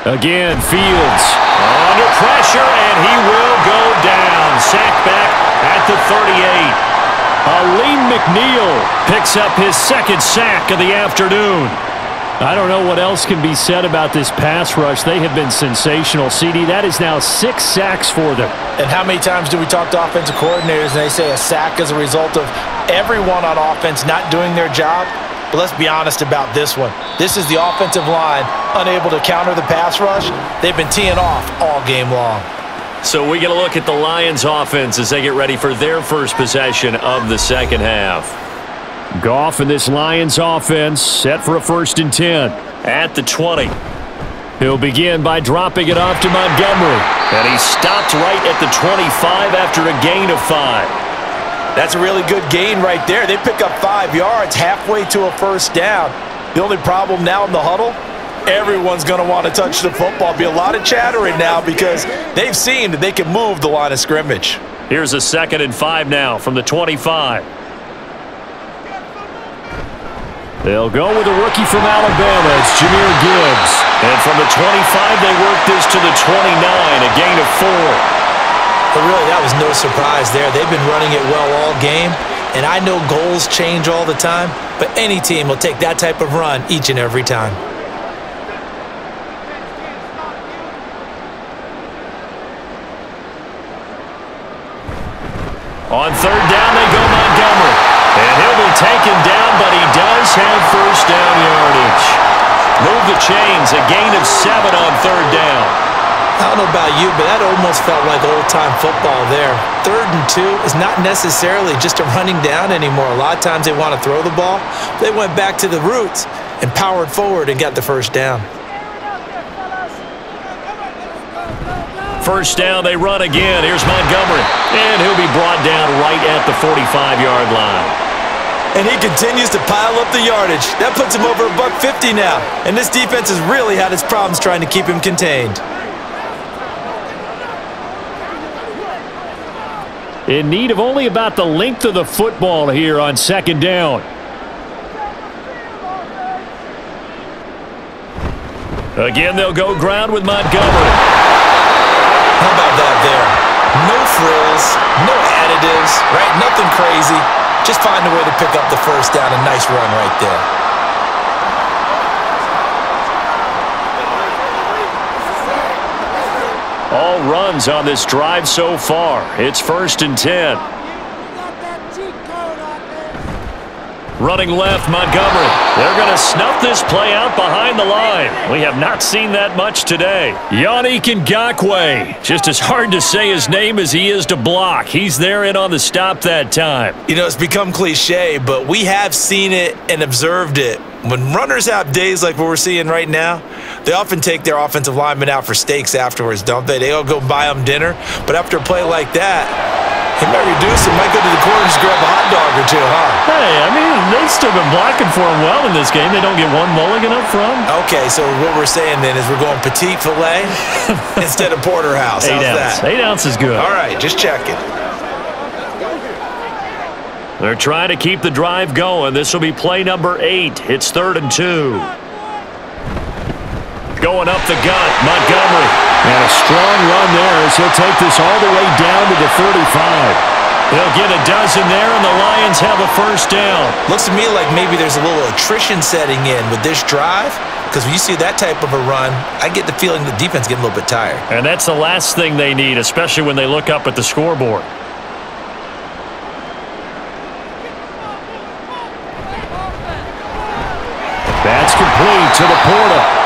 1. Again, Fields. Under pressure, and he will go down. Sacked back at the 38. Aleem McNeil picks up his 2nd sack of the afternoon. I don't know what else can be said about this pass rush. They have been sensational, CD. That is now 6 sacks for them. And how many times do we talk to offensive coordinators and they say a sack is a result of everyone on offense not doing their job? But let's be honest about this one. This is the offensive line unable to counter the pass rush. They've been teeing off all game long. So we get a look at the Lions offense as they get ready for their first possession of the second half. Goff and this Lions offense set for a 1st and 10. At the 20. He'll begin by dropping it off to Montgomery. And he stopped right at the 25 after a gain of 5. That's a really good gain right there. They pick up 5 yards halfway to a first down. The only problem now in the huddle, everyone's going to want to touch the football. Be a lot of chattering now because they've seen that they can move the line of scrimmage. Here's a 2nd and 5 now from the 25. They'll go with a rookie from Alabama. It's Jahmyr Gibbs. And from the 25, they work this to the 29, a gain of 4. But really, that was no surprise there. They've been running it well all game. And I know goals change all the time, but any team will take that type of run each and every time. On 3rd down, they go Montgomery. And he'll be taken down, but he does have first down yardage. Move the chains, a gain of 7 on 3rd down. I don't know about you, but that almost felt like old-time football there. 3rd and 2 is not necessarily just a running down anymore. A lot of times they want to throw the ball. They went back to the roots and powered forward and got the first down. First down, they run again. Here's Montgomery. And he'll be brought down right at the 45-yard line. And he continues to pile up the yardage. That puts him over $150 now. And this defense has really had its problems trying to keep him contained. In need of only about the length of the football here on 2nd down. Again, they'll go ground with Montgomery. How about that there? No frills, no additives, right? Nothing crazy. Just find a way to pick up the first down. A nice run right there. All runs on this drive so far. It's 1st and 10. Running left, Montgomery. They're going to snuff this play out behind the line. We have not seen that much today. Yannick Ngakoue. Just as hard to say his name as he is to block. He's there in on the stop that time. You know, it's become cliche, but we have seen it and observed it. When runners have days like what we're seeing right now, they often take their offensive linemen out for steaks afterwards, don't they? They all go buy them dinner. But after a play like that, he might reduce it, might go to the corner and just grab a hot dog or two, huh? Hey, I mean, they've still been blocking for him well in this game. They don't get one mulligan up front. Okay, so what we're saying then is we're going petite filet instead of porterhouse. How's that? 8 ounce is good. All right, just checking. They're trying to keep the drive going. This will be play number 8. It's 3rd and 2. Going up the gut, Montgomery. And a strong run there as he'll take this all the way down to the 35. They'll get a dozen there, and the Lions have a first down. Looks to me like maybe there's a little attrition setting in with this drive, because when you see that type of a run, I get the feeling the defense getting a little bit tired. And that's the last thing they need, especially when they look up at the scoreboard. That's complete to the Porta.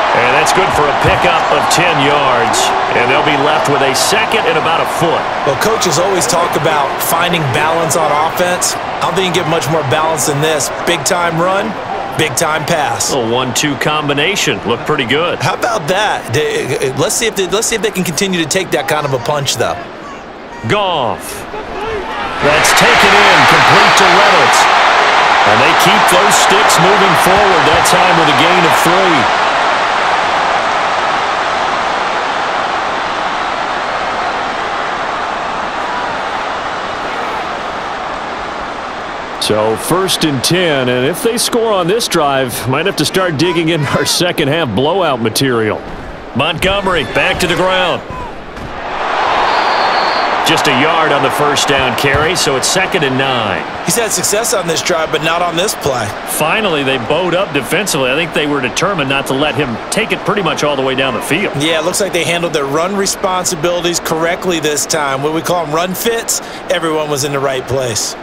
And that's good for a pickup of 10 yards. And they'll be left with a second and about a foot. Well, coaches always talk about finding balance on offense. I don't think you get much more balance than this. Big-time run, big-time pass. A 1-2 combination. Looked pretty good. How about that? Let's see if they can continue to take that kind of a punch, though. Goff. That's taken in, complete to Reynolds. And they keep those sticks moving forward, that time with a gain of 3. So 1st and 10, and if they score on this drive, might have to start digging in our second half blowout material. Montgomery back to the ground. Just a yard on the first down carry, so it's 2nd and 9. He's had success on this drive, but not on this play. Finally, they bowed up defensively. I think they were determined not to let him take it pretty much all the way down the field. Yeah, it looks like they handled their run responsibilities correctly this time. What we call them run fits, everyone was in the right place.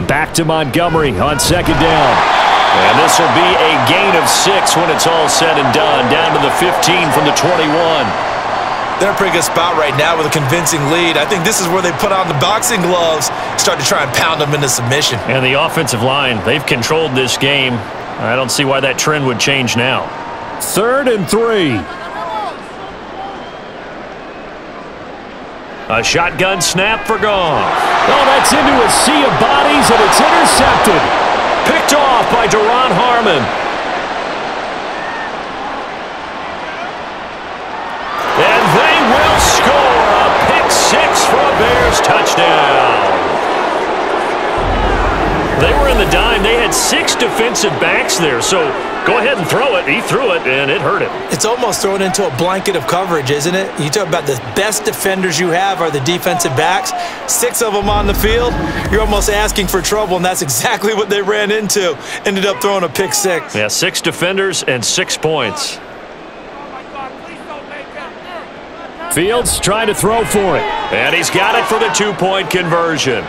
Back to Montgomery on 2nd down. And this will be a gain of 6 when it's all said and done. Down to the 15 from the 21. They're in a pretty good spot right now with a convincing lead. I think this is where they put on the boxing gloves, start to try and pound them into submission. And the offensive line, they've controlled this game. I don't see why that trend would change now. 3rd and 3. A shotgun snap for Goff. Oh, that's into a sea of bodies, and it's intercepted. Picked off by Duron Harmon. And they will score a pick-6 for a Bears touchdown. They were in the dime. They had 6 defensive backs there, so go ahead and throw it. He threw it, and it hurt him. It's almost thrown into a blanket of coverage, isn't it? You talk about the best defenders you have are the defensive backs. 6 of them on the field. You're almost asking for trouble, and that's exactly what they ran into. Ended up throwing a pick-6. Yeah, 6 defenders and 6 points. Fields trying to throw for it. And he's got it for the 2-point conversion.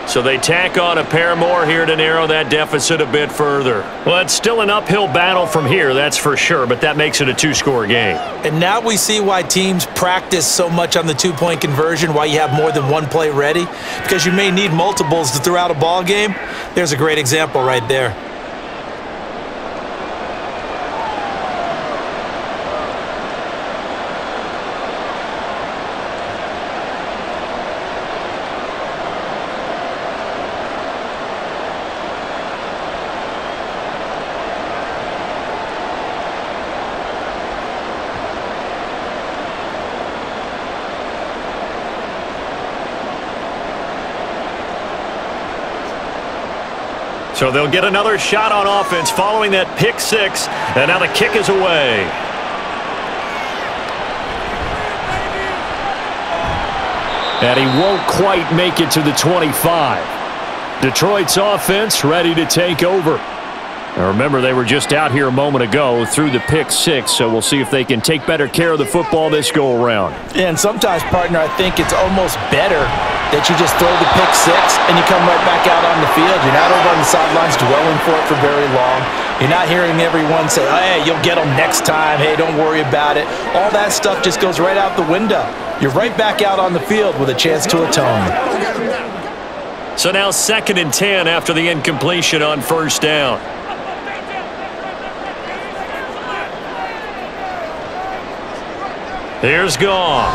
So they tack on a pair more here to narrow that deficit a bit further. Well, it's still an uphill battle from here, that's for sure, but that makes it a 2-score game. And now we see why teams practice so much on the 2-point conversion, why you have more than one play ready, because you may need multiples to throw out a ball game. There's a great example right there. So they'll get another shot on offense following that pick-6, and now the kick is away. And he won't quite make it to the 25. Detroit's offense ready to take over. Now remember, they were just out here a moment ago through the pick six, so we'll see if they can take better care of the football this go-around. Yeah, and sometimes, partner, I think it's almost better that you just throw the pick six and you come right back out on the field. You're not over on the sidelines dwelling for it for very long. You're not hearing everyone say, oh, hey, you'll get them next time. Hey, don't worry about it. All that stuff just goes right out the window. You're right back out on the field with a chance to atone. So now 2nd and 10 after the incompletion on first down. Here's Goff.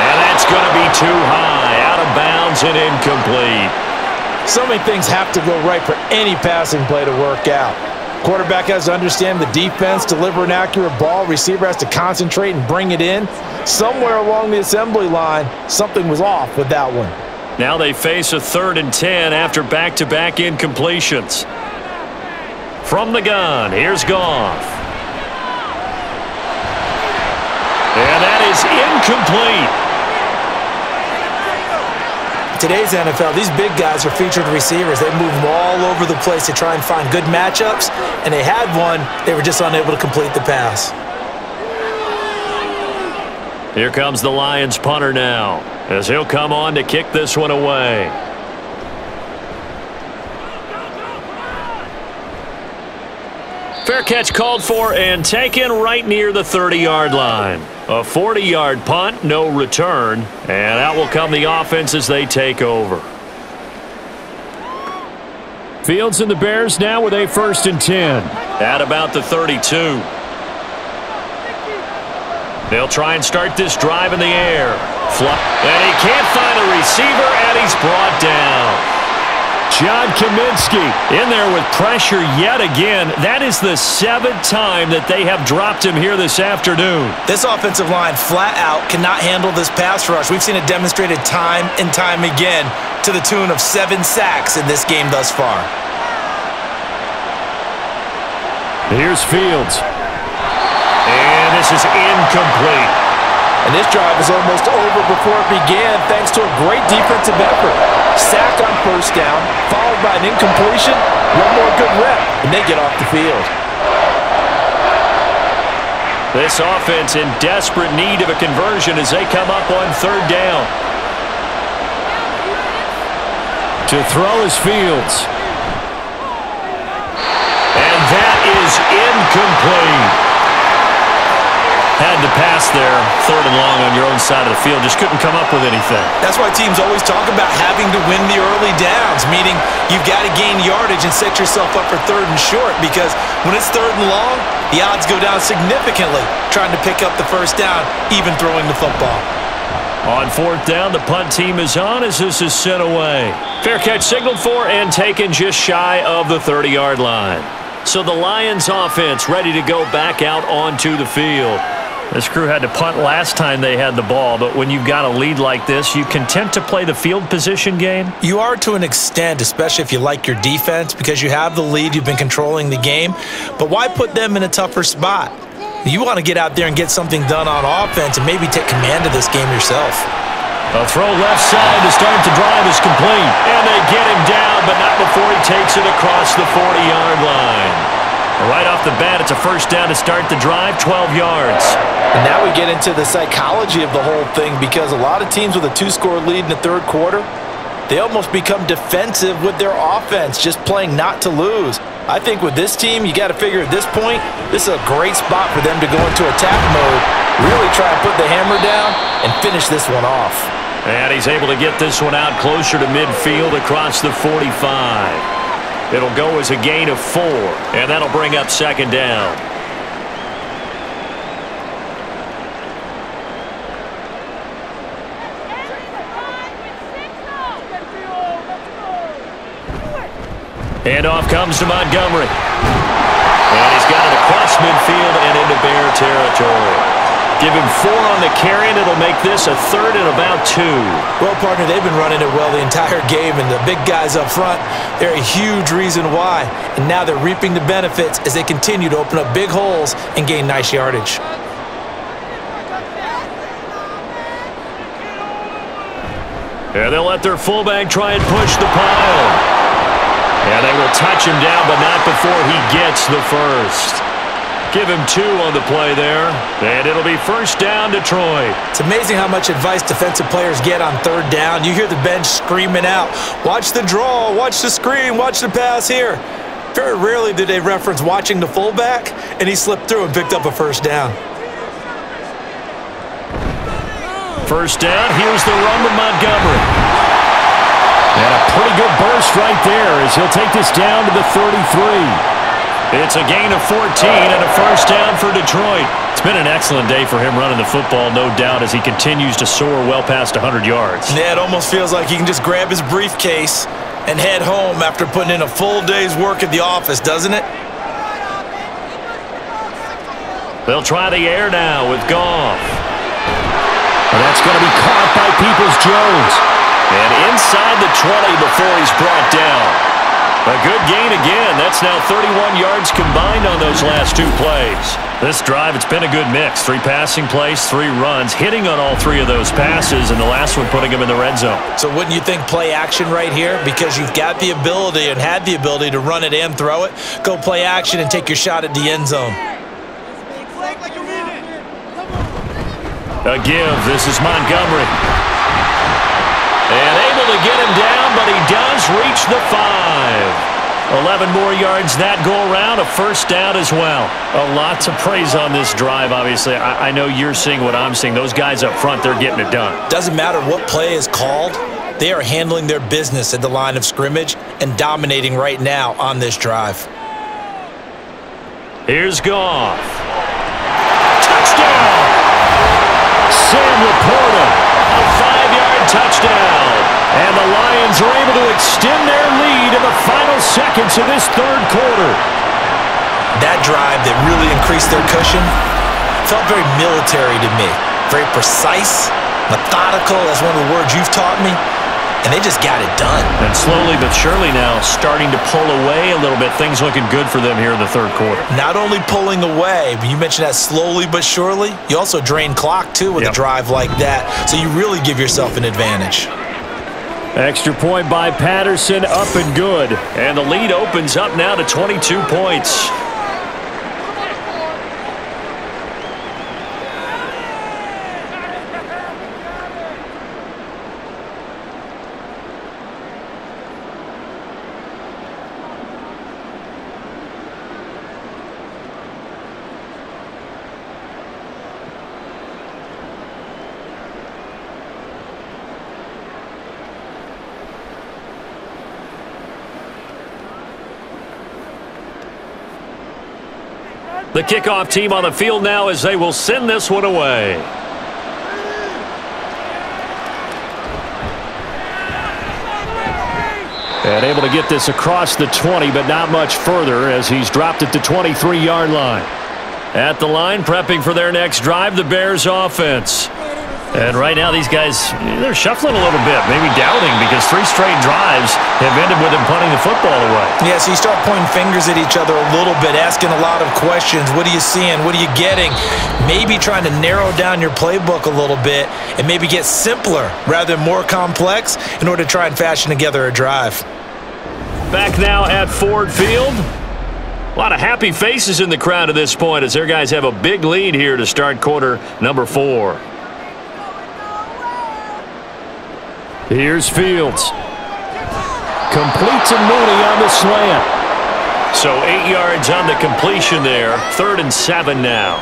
And that's going to be too high. Out of bounds and incomplete. So many things have to go right for any passing play to work out. Quarterback has to understand the defense, deliver an accurate ball. Receiver has to concentrate and bring it in. Somewhere along the assembly line, something was off with that one. Now they face a 3rd and 10 after back-to-back incompletions. From the gun, here's Goff. And that is incomplete. Today's NFL, these big guys are featured receivers. They move them all over the place to try and find good matchups, and they had one. They were just unable to complete the pass. Here comes the Lions punter now, as he'll come on to kick this one away. Fair catch called for and taken right near the 30-yard line. A 40-yard punt, no return, and out will come the offense as they take over. Fields and the Bears now with a 1st and 10. At about the 32. They'll try and start this drive in the air. And he can't find a receiver, and he's brought down. John Kaminsky in there with pressure yet again. That is the 7th time that they have dropped him here this afternoon. This offensive line flat out cannot handle this pass rush. We've seen it demonstrated time and time again to the tune of 7 sacks in this game thus far. Here's Fields. And this is incomplete. And this drive is almost over before it began thanks to a great defensive effort. Sack on first down, followed by an incompletion, one more good rep, and they get off the field. This offense in desperate need of a conversion as they come up on 3rd down. To throw is Fields. And that is incomplete. Had to pass there, 3rd and long on your own side of the field. Just couldn't come up with anything. That's why teams always talk about having to win the early downs, meaning you've got to gain yardage and set yourself up for 3rd and short, because when it's 3rd and long, the odds go down significantly trying to pick up the first down, even throwing the football. On 4th down, the punt team is on as this is sent away. Fair catch signaled for and taken just shy of the 30-yard line. So the Lions offense ready to go back out onto the field. This crew had to punt last time they had the ball, but when you've got a lead like this, you content to play the field position game? You are to an extent, especially if you like your defense, because you have the lead, you've been controlling the game. But why put them in a tougher spot? You want to get out there and get something done on offense and maybe take command of this game yourself. A throw left side to start the drive is complete. And they get him down, but not before he takes it across the 40-yard line. Right off the bat, it's a first down to start the drive, 12 yards. And now we get into the psychology of the whole thing, because a lot of teams with a 2-score lead in the 3rd quarter, they almost become defensive with their offense, just playing not to lose. I think with this team, you got to figure at this point, this is a great spot for them to go into attack mode, really try and put the hammer down and finish this one off. And he's able to get this one out closer to midfield across the 45. It'll go as a gain of 4, and that'll bring up 2nd down. Handoff comes to Montgomery. And he's got it across midfield and into Bear territory. Give him 4 on the carry, and it'll make this a 3rd and about 2. Well, partner, they've been running it well the entire game, and the big guys up front, they're a huge reason why. And now they're reaping the benefits as they continue to open up big holes and gain nice yardage. And they'll let their fullback try and push the pile. And they will touch him down, but not before he gets the first. Give him 2 on the play there, and it'll be first down, Detroit. It's amazing how much advice defensive players get on third down. You hear the bench screaming out, watch the draw, watch the screen, watch the pass here. Very rarely do they reference watching the fullback, and he slipped through and picked up a first down. First down, here's the run to Montgomery. And a pretty good burst right there as he'll take this down to the 33. It's a gain of 14 and a first down for Detroit. It's been an excellent day for him running the football, no doubt, as he continues to soar well past 100 yards. Yeah, it almost feels like he can just grab his briefcase and head home after putting in a full day's work at the office, doesn't it? They'll try the air now with Goff. And that's going to be caught by Peoples-Jones. And inside the 20 before he's brought down. A good gain again. That's now 31 yards combined on those last 2 plays. This drive, it's been a good mix. 3 passing plays, 3 runs, hitting on all 3 of those passes, and the last one putting him in the red zone. So wouldn't you think play action right here? Because you've got the ability and had the ability to run it and throw it. Go play action and take your shot at the end zone. A give. This is Montgomery. And able to get him down, but he does reach the 5. 11 more yards that go around, a first down as well. A lot to praise on this drive, obviously. I know you're seeing what I'm seeing. Those guys up front, they're getting it done. Doesn't matter what play is called. They are handling their business at the line of scrimmage and dominating right now on this drive. Here's Goff. Touchdown! Sam Laporta, a 5-yard touchdown. And the Lions are able to extend their lead in the final seconds of this third quarter. That drive that really increased their cushion felt very military to me. Very precise, methodical, that's one of the words you've taught me. And they just got it done. And slowly but surely now starting to pull away a little bit. Things looking good for them here in the third quarter. Not only pulling away, but you mentioned that slowly but surely. You also drain clock, too, with a drive like that. So you really give yourself an advantage. Extra point by Patterson, up and good. And the lead opens up now to 22 points. The kickoff team on the field now as they will send this one away. And able to get this across the 20, but not much further as he's dropped it to 23-yard line. At the line, prepping for their next drive, the Bears offense. And right now, these guys, they're shuffling a little bit, maybe doubting, because 3 straight drives have ended with them punting the football away. Yeah, so you start pointing fingers at each other a little bit, asking a lot of questions. What are you seeing? What are you getting? Maybe trying to narrow down your playbook a little bit and maybe get simpler rather than more complex in order to try and fashion together a drive. Back now at Ford Field. A lot of happy faces in the crowd at this point as their guys have a big lead here to start quarter number 4. Here's Fields. Completes and Mooney on the slant. So 8 yards on the completion there. 3rd and 7 now.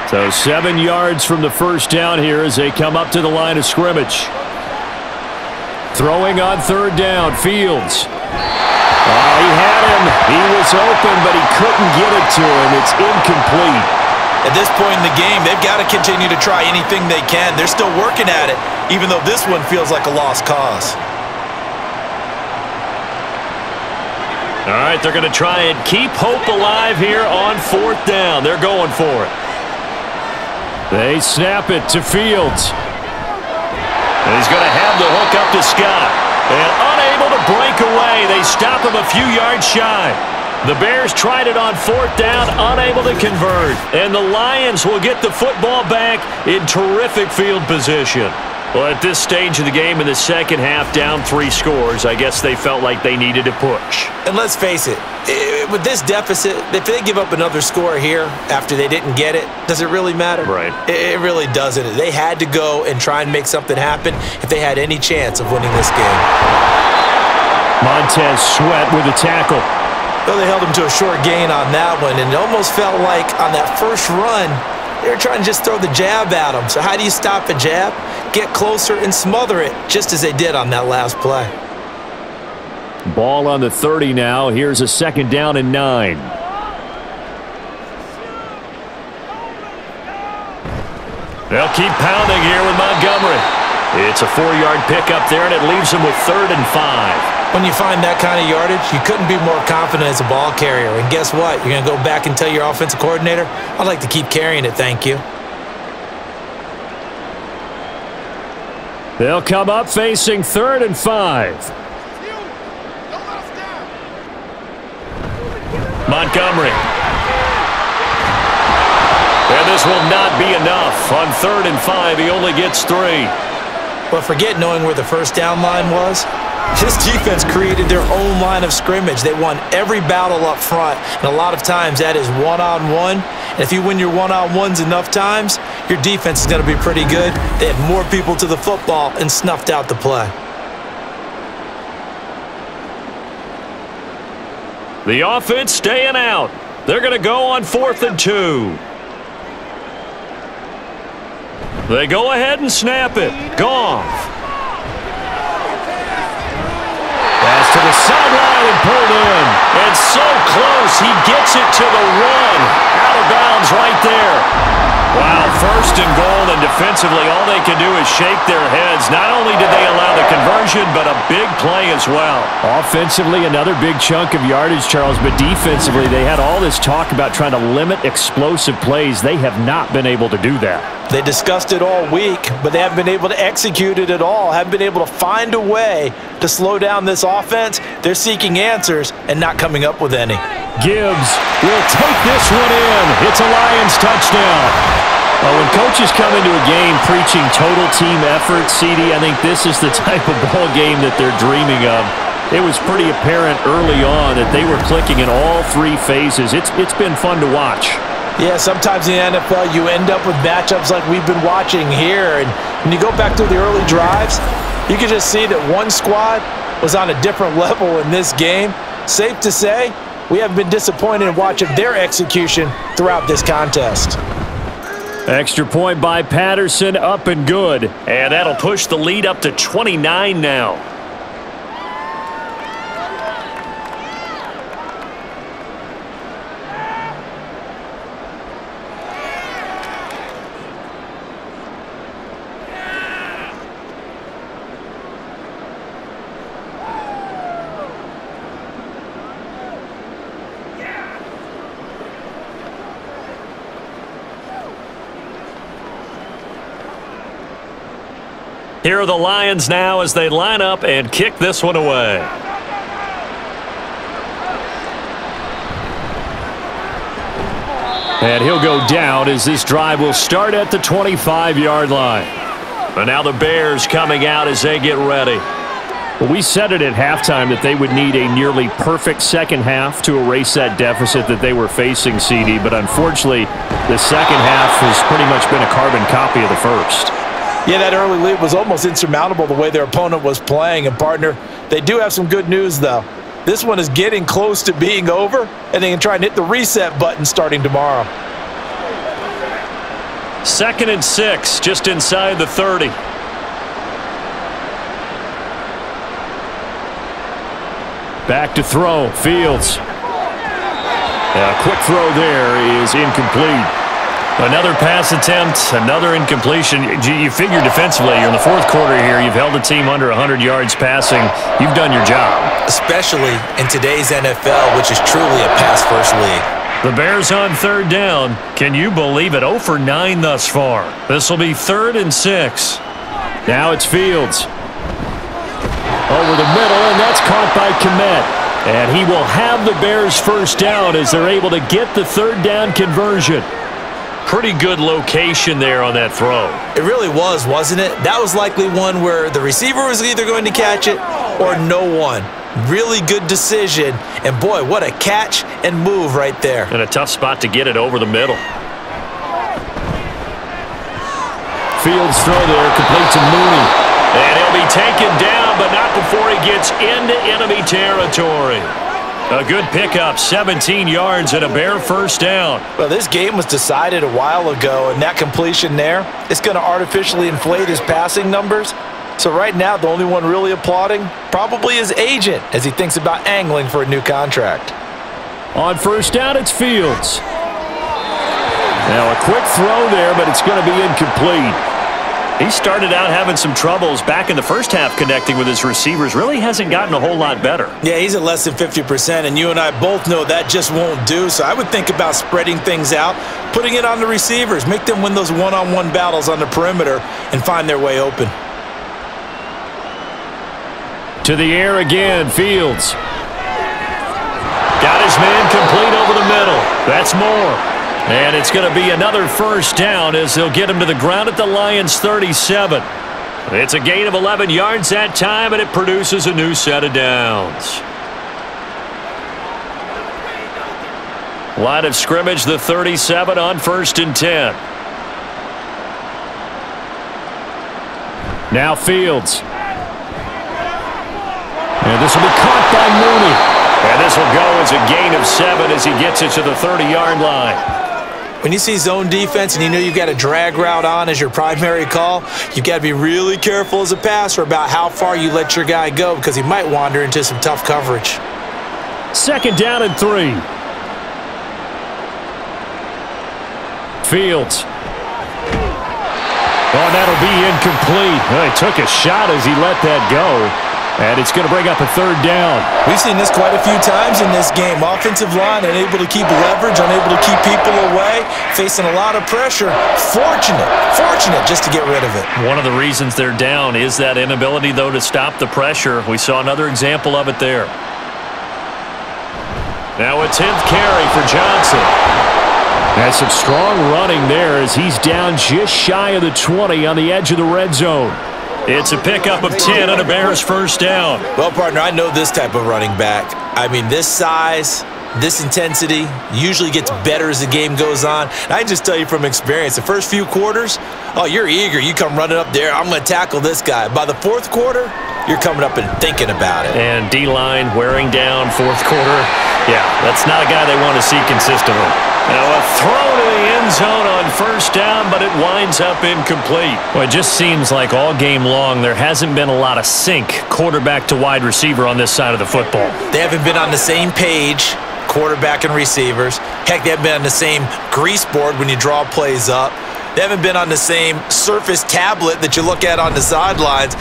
So 7 yards from the first down here as they come up to the line of scrimmage. Throwing on 3rd down, Fields. He had him. He was open, but he couldn't get it to him. It's incomplete. At this point in the game, they've got to continue to try anything they can. They're still working at it, even though this one feels like a lost cause. All right, they're going to try and keep hope alive here on 4th down. They're going for it. They snap it to Fields. And he's going to have the hook up to Scott. And unable to break away. They stop him a few yards shy. The Bears tried it on 4th down, unable to convert. And the Lions will get the football back in terrific field position. Well, at this stage of the game in the second half, down 3 scores, I guess they felt like they needed to push. And let's face it, with this deficit, if they give up another score here after they didn't get it, does it really matter? Right. It really doesn't. They had to go and try and make something happen if they had any chance of winning this game. Montez Sweat with a tackle. Well, they held him to a short gain on that one, and it almost felt like on that first run, they were trying to just throw the jab at him. So how do you stop a jab? Get closer and smother it, just as they did on that last play. Ball on the 30 now. Here's a 2nd down and 9. They'll keep pounding here with Montgomery. It's a 4-yard pickup there, and it leaves them with 3rd and 5. When you find that kind of yardage, you couldn't be more confident as a ball carrier. And guess what? You're going to go back and tell your offensive coordinator, I'd like to keep carrying it, thank you. They'll come up facing 3rd and 5. Montgomery. And this will not be enough. On 3rd and 5, he only gets 3. But forget knowing where the first down line was. This defense created their own line of scrimmage. They won every battle up front, and a lot of times that is one-on-one. And if you win your one-on-ones enough times, your defense is going to be pretty good. They had more people to the football and snuffed out the play. The offense staying out. They're going to go on 4th and 2. They go ahead and snap it. Goff. Pass to the sideline and pulled in. And so close, he gets it to the 1. Out of bounds right there. Wow, 1st and goal, and defensively all they can do is shake their heads. Not only did they allow the conversion, but a big play as well. Offensively, another big chunk of yardage, Charles, but defensively, they had all this talk about trying to limit explosive plays. They have not been able to do that. They discussed it all week, but they haven't been able to execute it at all, haven't been able to find a way to slow down this offense. They're seeking answers and not coming up with any. Gibbs will take this one in. It's a Lions touchdown. When coaches come into a game preaching total team effort, CD, I think this is the type of ball game that they're dreaming of. It was pretty apparent early on that they were clicking in all 3 phases. It's been fun to watch. Yeah, sometimes in the NFL you end up with matchups like we've been watching here. And when you go back to the early drives, you can just see that one squad was on a different level in this game. Safe to say, we haven't been disappointed in watching their execution throughout this contest. Extra point by Patterson, up and good. And that'll push the lead up to 29 now. Here are the Lions now as they line up and kick this one away. And he'll go down as this drive will start at the 25-yard line. And now the Bears coming out as they get ready. Well, we said it at halftime that they would need a nearly perfect second half to erase that deficit that they were facing, CD. But unfortunately, the second half has pretty much been a carbon copy of the first. Yeah, that early lead was almost insurmountable the way their opponent was playing. And, partner, they do have some good news, though. This one is getting close to being over, and they can try and hit the reset button starting tomorrow. 2nd and 6, just inside the 30. Back to throw, Fields. A quick throw there is incomplete. Another pass attempt, another incompletion. You figure defensively, you're in the 4th quarter here. You've held a team under 100 yards passing. You've done your job. Especially in today's NFL, which is truly a pass-first league. The Bears on 3rd down. Can you believe it? 0 for 9 thus far. This will be 3rd and 6. Now it's Fields. Over the middle, and that's caught by Kmet. And he will have the Bears first down as they're able to get the third down conversion. Pretty good location there on that throw. It really was, wasn't it? That was likely one where the receiver was either going to catch it or no one. Really good decision. And boy, what a catch and move right there. And a tough spot to get it over the middle. Fields throw there, complete to Mooney. And he'll be taken down, but not before he gets into enemy territory. A good pickup, 17 yards and a Bear first down. Well, this game was decided a while ago, and that completion there is going to artificially inflate his passing numbers. So right now, the only one really applauding probably his agent as he thinks about angling for a new contract. On first down, it's Fields. Now a quick throw there, but it's going to be incomplete. He started out having some troubles back in the first half connecting with his receivers. Really hasn't gotten a whole lot better. Yeah, he's at less than 50%, and you and I both know that just won't do. So I would think about spreading things out, putting it on the receivers, make them win those one-on-one battles on the perimeter and find their way open. To the air again, Fields. Got his man complete over the middle. That's more. And it's going to be another first down as they'll get him to the ground at the Lions' 37. It's a gain of 11 yards that time, and it produces a new set of downs. Line of scrimmage, the 37 on 1st and 10. Now Fields. And this will be caught by Mooney. And this will go as a gain of 7 as he gets it to the 30-yard line. When you see zone defense and you know you've got a drag route on as your primary call, you've got to be really careful as a passer about how far you let your guy go because he might wander into some tough coverage. 2nd down and 3. Fields. Oh, that'll be incomplete. Well, he took a shot as he let that go. And it's going to bring up a 3rd down. We've seen this quite a few times in this game. Offensive line unable to keep leverage, unable to keep people away, facing a lot of pressure. Fortunate just to get rid of it. One of the reasons they're down is that inability, though, to stop the pressure. We saw another example of it there. Now a 10th carry for Johnson. That's some strong running there as he's down just shy of the 20 on the edge of the red zone. It's a pickup of 10 and a Bears first down. Well, partner, I know this type of running back. I mean, this size, this intensity usually gets better as the game goes on. And I can just tell you from experience, the first few quarters, oh, you're eager. You come running up there, I'm going to tackle this guy. By the 4th quarter, you're coming up and thinking about it. And D-line wearing down 4th quarter. Yeah, that's not a guy they want to see consistently. Now a throw to the end zone on first down, but it winds up incomplete. Well, it just seems like all game long there hasn't been a lot of sync quarterback to wide receiver on this side of the football. They haven't been on the same page, quarterback and receivers. Heck, they haven't been on the same grease board when you draw plays up. They haven't been on the same surface tablet that you look at on the sidelines.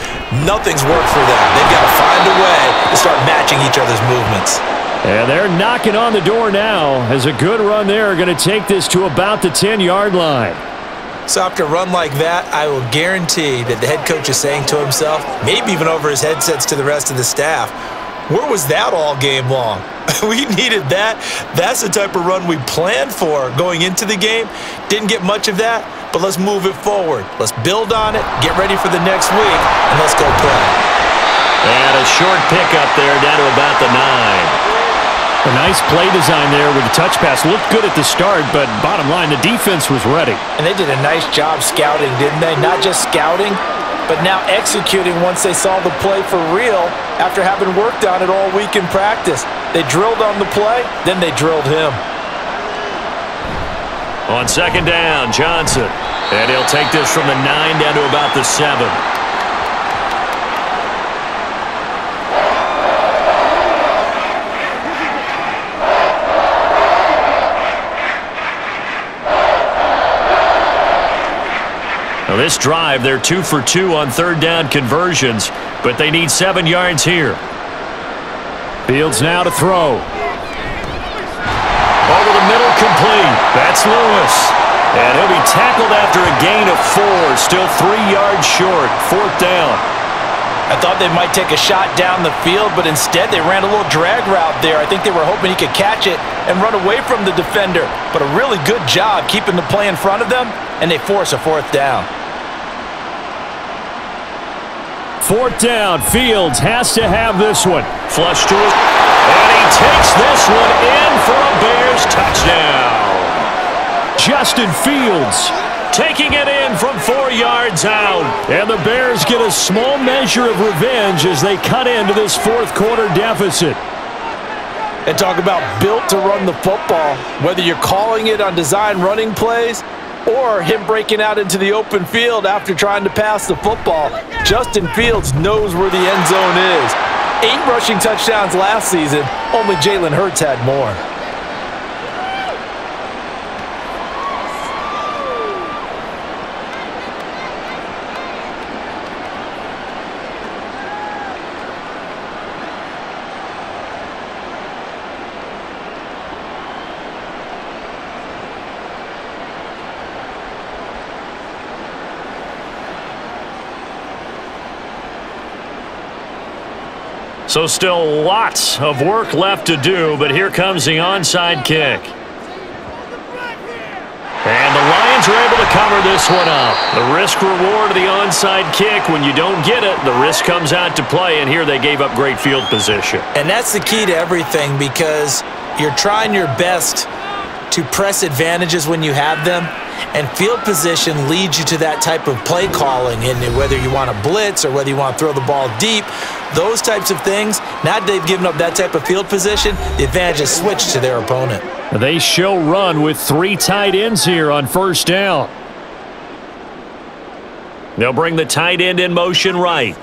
Nothing's worked for them. They've got to find a way to start matching each other's movements. And they're knocking on the door now as a good run there going to take this to about the 10-yard line. So after a run like that, I will guarantee that the head coach is saying to himself, maybe even over his headsets to the rest of the staff, where was that all game long? We needed that. That's the type of run we planned for going into the game. Didn't get much of that, but let's move it forward. Let's build on it, get ready for the next week, and let's go play. And a short pickup there down to about the 9. A nice play design there with the touch pass. Looked good at the start, but bottom line, the defense was ready. And they did a nice job scouting, didn't they? Not just scouting, but now executing once they saw the play for real after having worked on it all week in practice. They drilled on the play, then they drilled him. On 2nd down, Johnson. And he'll take this from the 9 down to about the 7. Now this drive, they're 2 for 2 on 3rd down conversions, but they need 7 yards here. Fields now to throw. Over the middle, complete. That's Lewis. And he'll be tackled after a gain of 4, still 3 yards short. 4th down. I thought they might take a shot down the field, but instead they ran a little drag route there. I think they were hoping he could catch it and run away from the defender. But a really good job keeping the play in front of them, and they force a fourth down. Fourth down, Fields has to have this one. Flush to it, and he takes this one in for a Bears touchdown. Justin Fields taking it in from 4 yards out. And the Bears get a small measure of revenge as they cut into this fourth quarter deficit. And talk about built to run the football. Whether you're calling it on design running plays or him breaking out into the open field after trying to pass the football, Justin Fields knows where the end zone is. 8 rushing touchdowns last season. Only Jalen Hurts had more. So still lots of work left to do, but here comes the onside kick. And the Lions are able to cover this one up. The risk-reward of the onside kick, when you don't get it, the risk comes out to play, and here they gave up great field position. And that's the key to everything, because you're trying your best to press advantages when you have them, and field position leads you to that type of play calling. And whether you want to blitz or whether you want to throw the ball deep, those types of things, now that they've given up that type of field position, the advantage is switched to their opponent. They show run with 3 tight ends here on first down. They'll bring the tight end in motion right.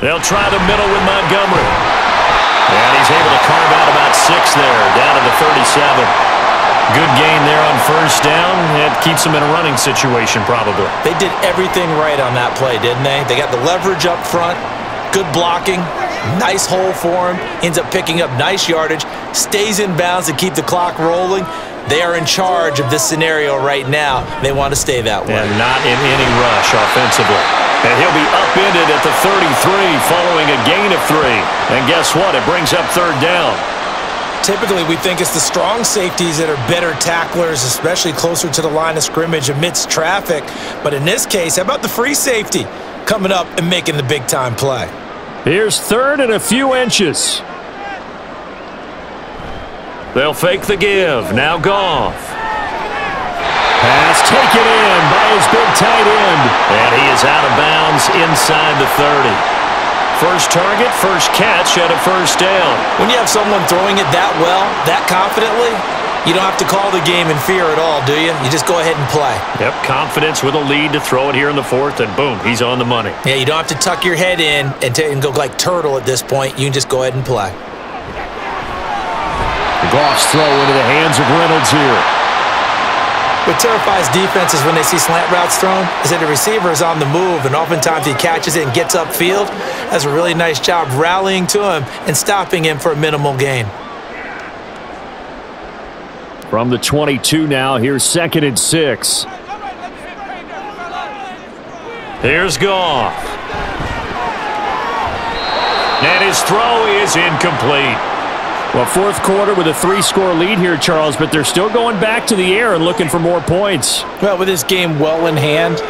They'll try the middle with Montgomery. And he's able to carve out about 6 there, down to the 37. Good gain there on first down. It keeps them in a running situation, probably. They did everything right on that play, didn't they? They got the leverage up front, good blocking, nice hole for him, ends up picking up nice yardage, stays in bounds to keep the clock rolling. They are in charge of this scenario right now. They want to stay that way. And not in any rush offensively. And he'll be upended at the 33 following a gain of 3. And guess what? It brings up third down. Typically, we think it's the strong safeties that are better tacklers, especially closer to the line of scrimmage amidst traffic. But in this case, how about the free safety coming up and making the big-time play? Here's third and a few inches. They'll fake the give. Now Goff. Pass taken in by his big tight end. And he is out of bounds inside the 30. First target, first catch at a first down. When you have someone throwing it that well, that confidently, you don't have to call the game in fear at all, do you? You just go ahead and play. Yep, confidence with a lead to throw it here in the fourth, and boom, he's on the money. Yeah, you don't have to tuck your head in and go like turtle at this point. You can just go ahead and play. Goff's throw into the hands of Reynolds here. What terrifies defenses when they see slant routes thrown is that the receiver is on the move, and oftentimes he catches it and gets upfield. Does a really nice job rallying to him and stopping him for a minimal gain. From the 22 now, here's 2nd and 6. Here's Goff. And his throw is incomplete. Well, fourth quarter with a 3-score lead here, Charles, but they're still going back to the air and looking for more points. Well, with this game well in hand,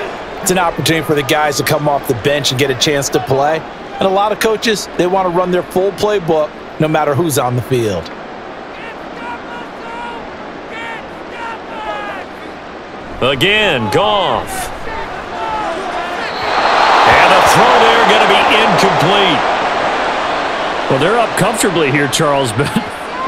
it's an opportunity for the guys to come off the bench and get a chance to play. And a lot of coaches, they want to run their full playbook no matter who's on the field. Again, Goff. And a throw there going to be incomplete. Well, they're up comfortably here, Charles, but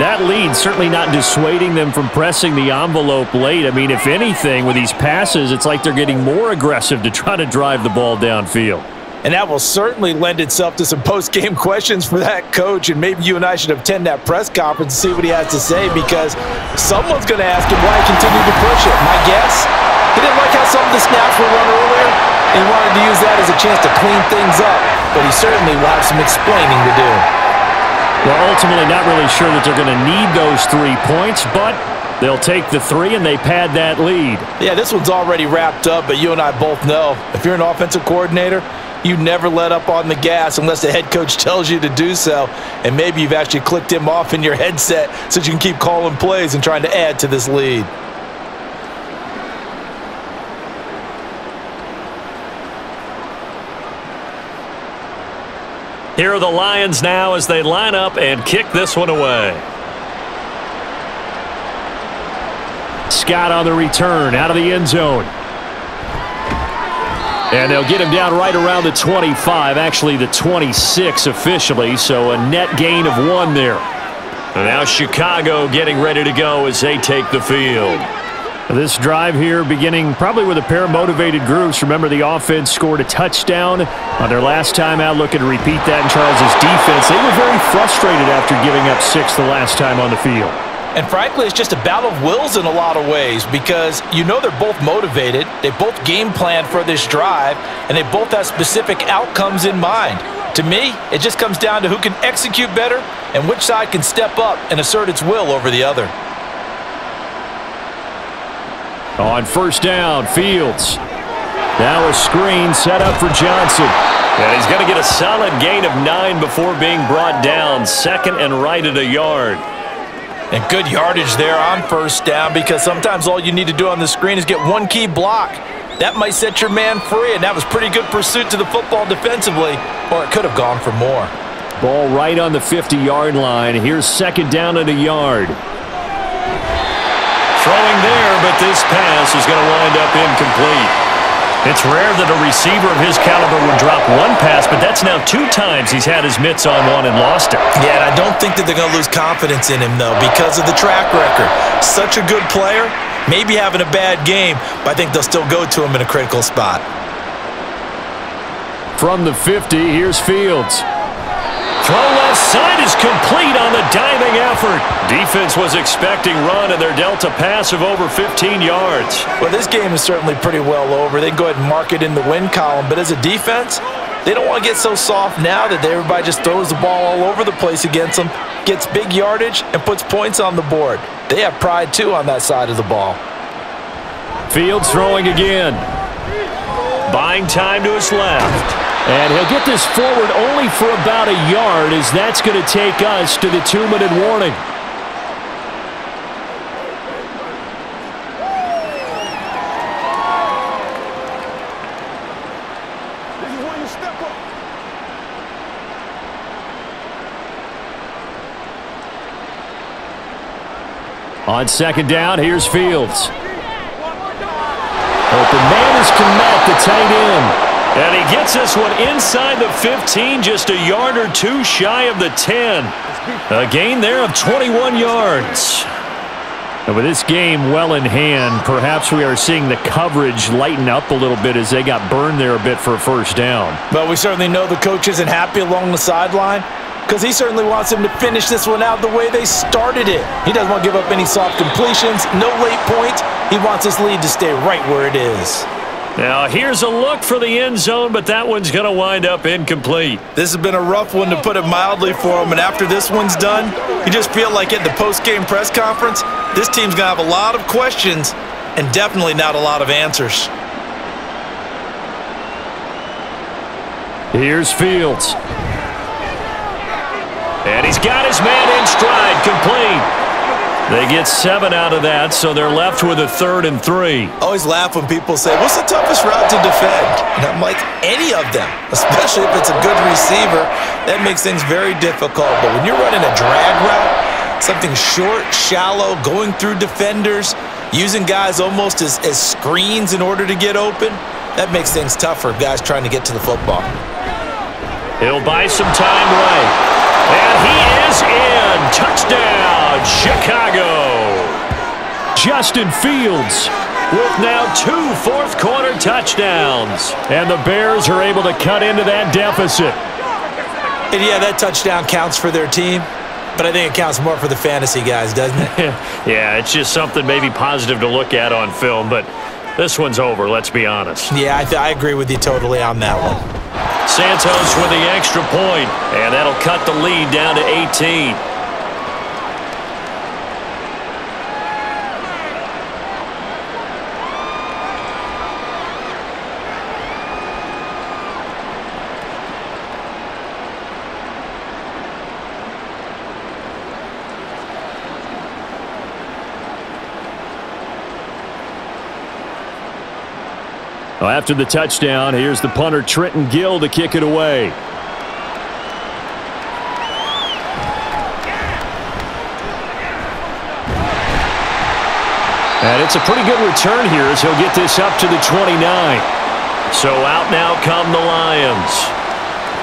that lead certainly not dissuading them from pressing the envelope late. I mean, if anything, with these passes, it's like they're getting more aggressive to try to drive the ball downfield. And that will certainly lend itself to some post-game questions for that coach, and maybe you and I should attend that press conference and see what he has to say, because someone's going to ask him why he continued to push it. My guess, he didn't like how some of the snaps were run earlier, and he wanted to use that as a chance to clean things up, but he certainly will have some explaining to do. Well, ultimately not really sure that they're going to need those 3 points, but They'll take the 3, and they pad that lead. Yeah, this one's already wrapped up, but you and I both know if you're an offensive coordinator, you never let up on the gas unless the head coach tells you to do so. And maybe you've actually clicked him off in your headset so you can keep calling plays and trying to add to this lead. Here are the Lions now as they line up and kick this one away. Scott on the return out of the end zone. And they'll get him down right around the 25, actually the 26 officially, so a net gain of 1 there. And now Chicago getting ready to go as they take the field. This drive here beginning probably with a pair of motivated groups. Remember, the offense scored a touchdown on their last time out, looking to repeat that in Charles' defense. They were very frustrated after giving up 6 the last time on the field. And frankly, it's just a battle of wills in a lot of ways because you know they're both motivated, they both game plan for this drive, and they both have specific outcomes in mind. To me, it just comes down to who can execute better and which side can step up and assert its will over the other. On first down, Fields. Now a screen set up for Johnson. And he's going to get a solid gain of 9 before being brought down, 2nd and right at a yard. And good yardage there on first down because sometimes all you need to do on the screen is get one key block. That might set your man free, and that was pretty good pursuit to the football defensively, or it could have gone for more. Ball right on the 50-yard line. Here's 2nd down and a yard. Throwing there, but this pass is going to wind up incomplete. It's rare that a receiver of his caliber would drop 1 pass, but that's now 2 times he's had his mitts on one and lost it. Yeah, and I don't think that they're going to lose confidence in him, though, because of the track record. Such a good player, maybe having a bad game, but I think they'll still go to him in a critical spot. From the 50, here's Fields. Throw left side is complete on the diving effort. Defense was expecting run, and they're dealt a pass of over 15 yards. Well, this game is certainly pretty well over. They can go ahead and mark it in the win column, but as a defense, they don't want to get so soft now that everybody just throws the ball all over the place against them, gets big yardage, and puts points on the board. They have pride, too, on that side of the ball. Fields throwing again. Buying time to his left. And he'll get this forward only for about a yard, as that's going to take us to the 2-minute warning. This is when you step up. On 2nd down, here's Fields. Open man is Kmet, the tight end. And he gets this one inside the 15, just a yard or 2 shy of the 10. A gain there of 21 yards. And with this game well in hand, perhaps we are seeing the coverage lighten up a little bit as they got burned there a bit for a first down. But we certainly know the coach isn't happy along the sideline because he certainly wants them to finish this one out the way they started it. He doesn't want to give up any soft completions, no late points. He wants this lead to stay right where it is. Now, here's a look for the end zone, but that one's going to wind up incomplete. This has been a rough one, to put it mildly, for him, and after this one's done, you just feel like at the post-game press conference, this team's going to have a lot of questions and definitely not a lot of answers. Here's Fields. And he's got his man in stride, complete. They get 7 out of that, so they're left with a 3rd and 3. I always laugh when people say, what's the toughest route to defend? And I'm like, any of them, especially if it's a good receiver. That makes things very difficult. But when you're running a drag route, something short, shallow, going through defenders, using guys almost as screens in order to get open, that makes things tougher, guys trying to get to the football. He'll buy some time right. And he is in. Touchdown, Chicago. Justin Fields with now 2 fourth-quarter touchdowns. And the Bears are able to cut into that deficit. And yeah, that touchdown counts for their team, but I think it counts more for the fantasy guys, doesn't it? Yeah, it's just something maybe positive to look at on film, but this one's over, let's be honest. Yeah, I agree with you totally on that one. Santos with the extra point, and that'll cut the lead down to 18. Well, after the touchdown, here's the punter Trenton Gill to kick it away. And it's a pretty good return here as he'll get this up to the 29. So out now come the Lions.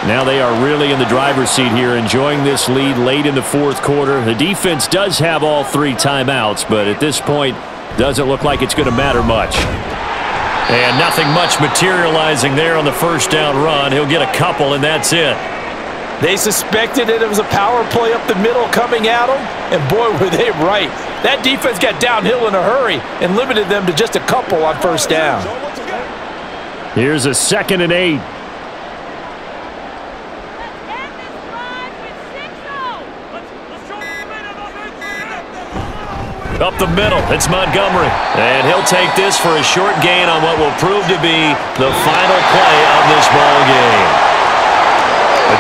Now they are really in the driver's seat here, enjoying this lead late in the fourth quarter. The defense does have all 3 timeouts, but at this point, doesn't look like it's going to matter much. And nothing much materializing there on the first down run. He'll get a couple, and that's it. They suspected it was a power play up the middle coming at them, and boy, were they right. That defense got downhill in a hurry and limited them to just a couple on first down. Here's a 2nd and 8. Up the middle, it's Montgomery. And he'll take this for a short gain on what will prove to be the final play of this ball game.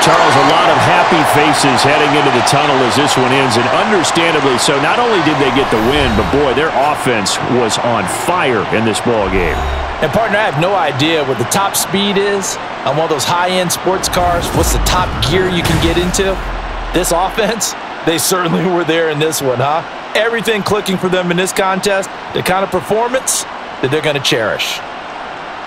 Charles, a lot of happy faces heading into the tunnel as this one ends, and understandably so. Not only did they get the win, but boy, their offense was on fire in this ball game. And partner, I have no idea what the top speed is on one of those high-end sports cars. What's the top gear you can get into? This offense, they certainly were there in this one, huh? Everything clicking for them in this contest, the kind of performance that they're going to cherish.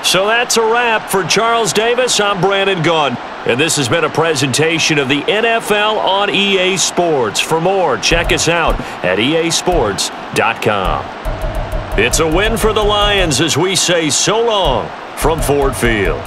So that's a wrap for Charles Davis. I'm Brandon Gunn. And this has been a presentation of the NFL on EA Sports. For more, check us out at easports.com. It's a win for the Lions as we say so long from Ford Field.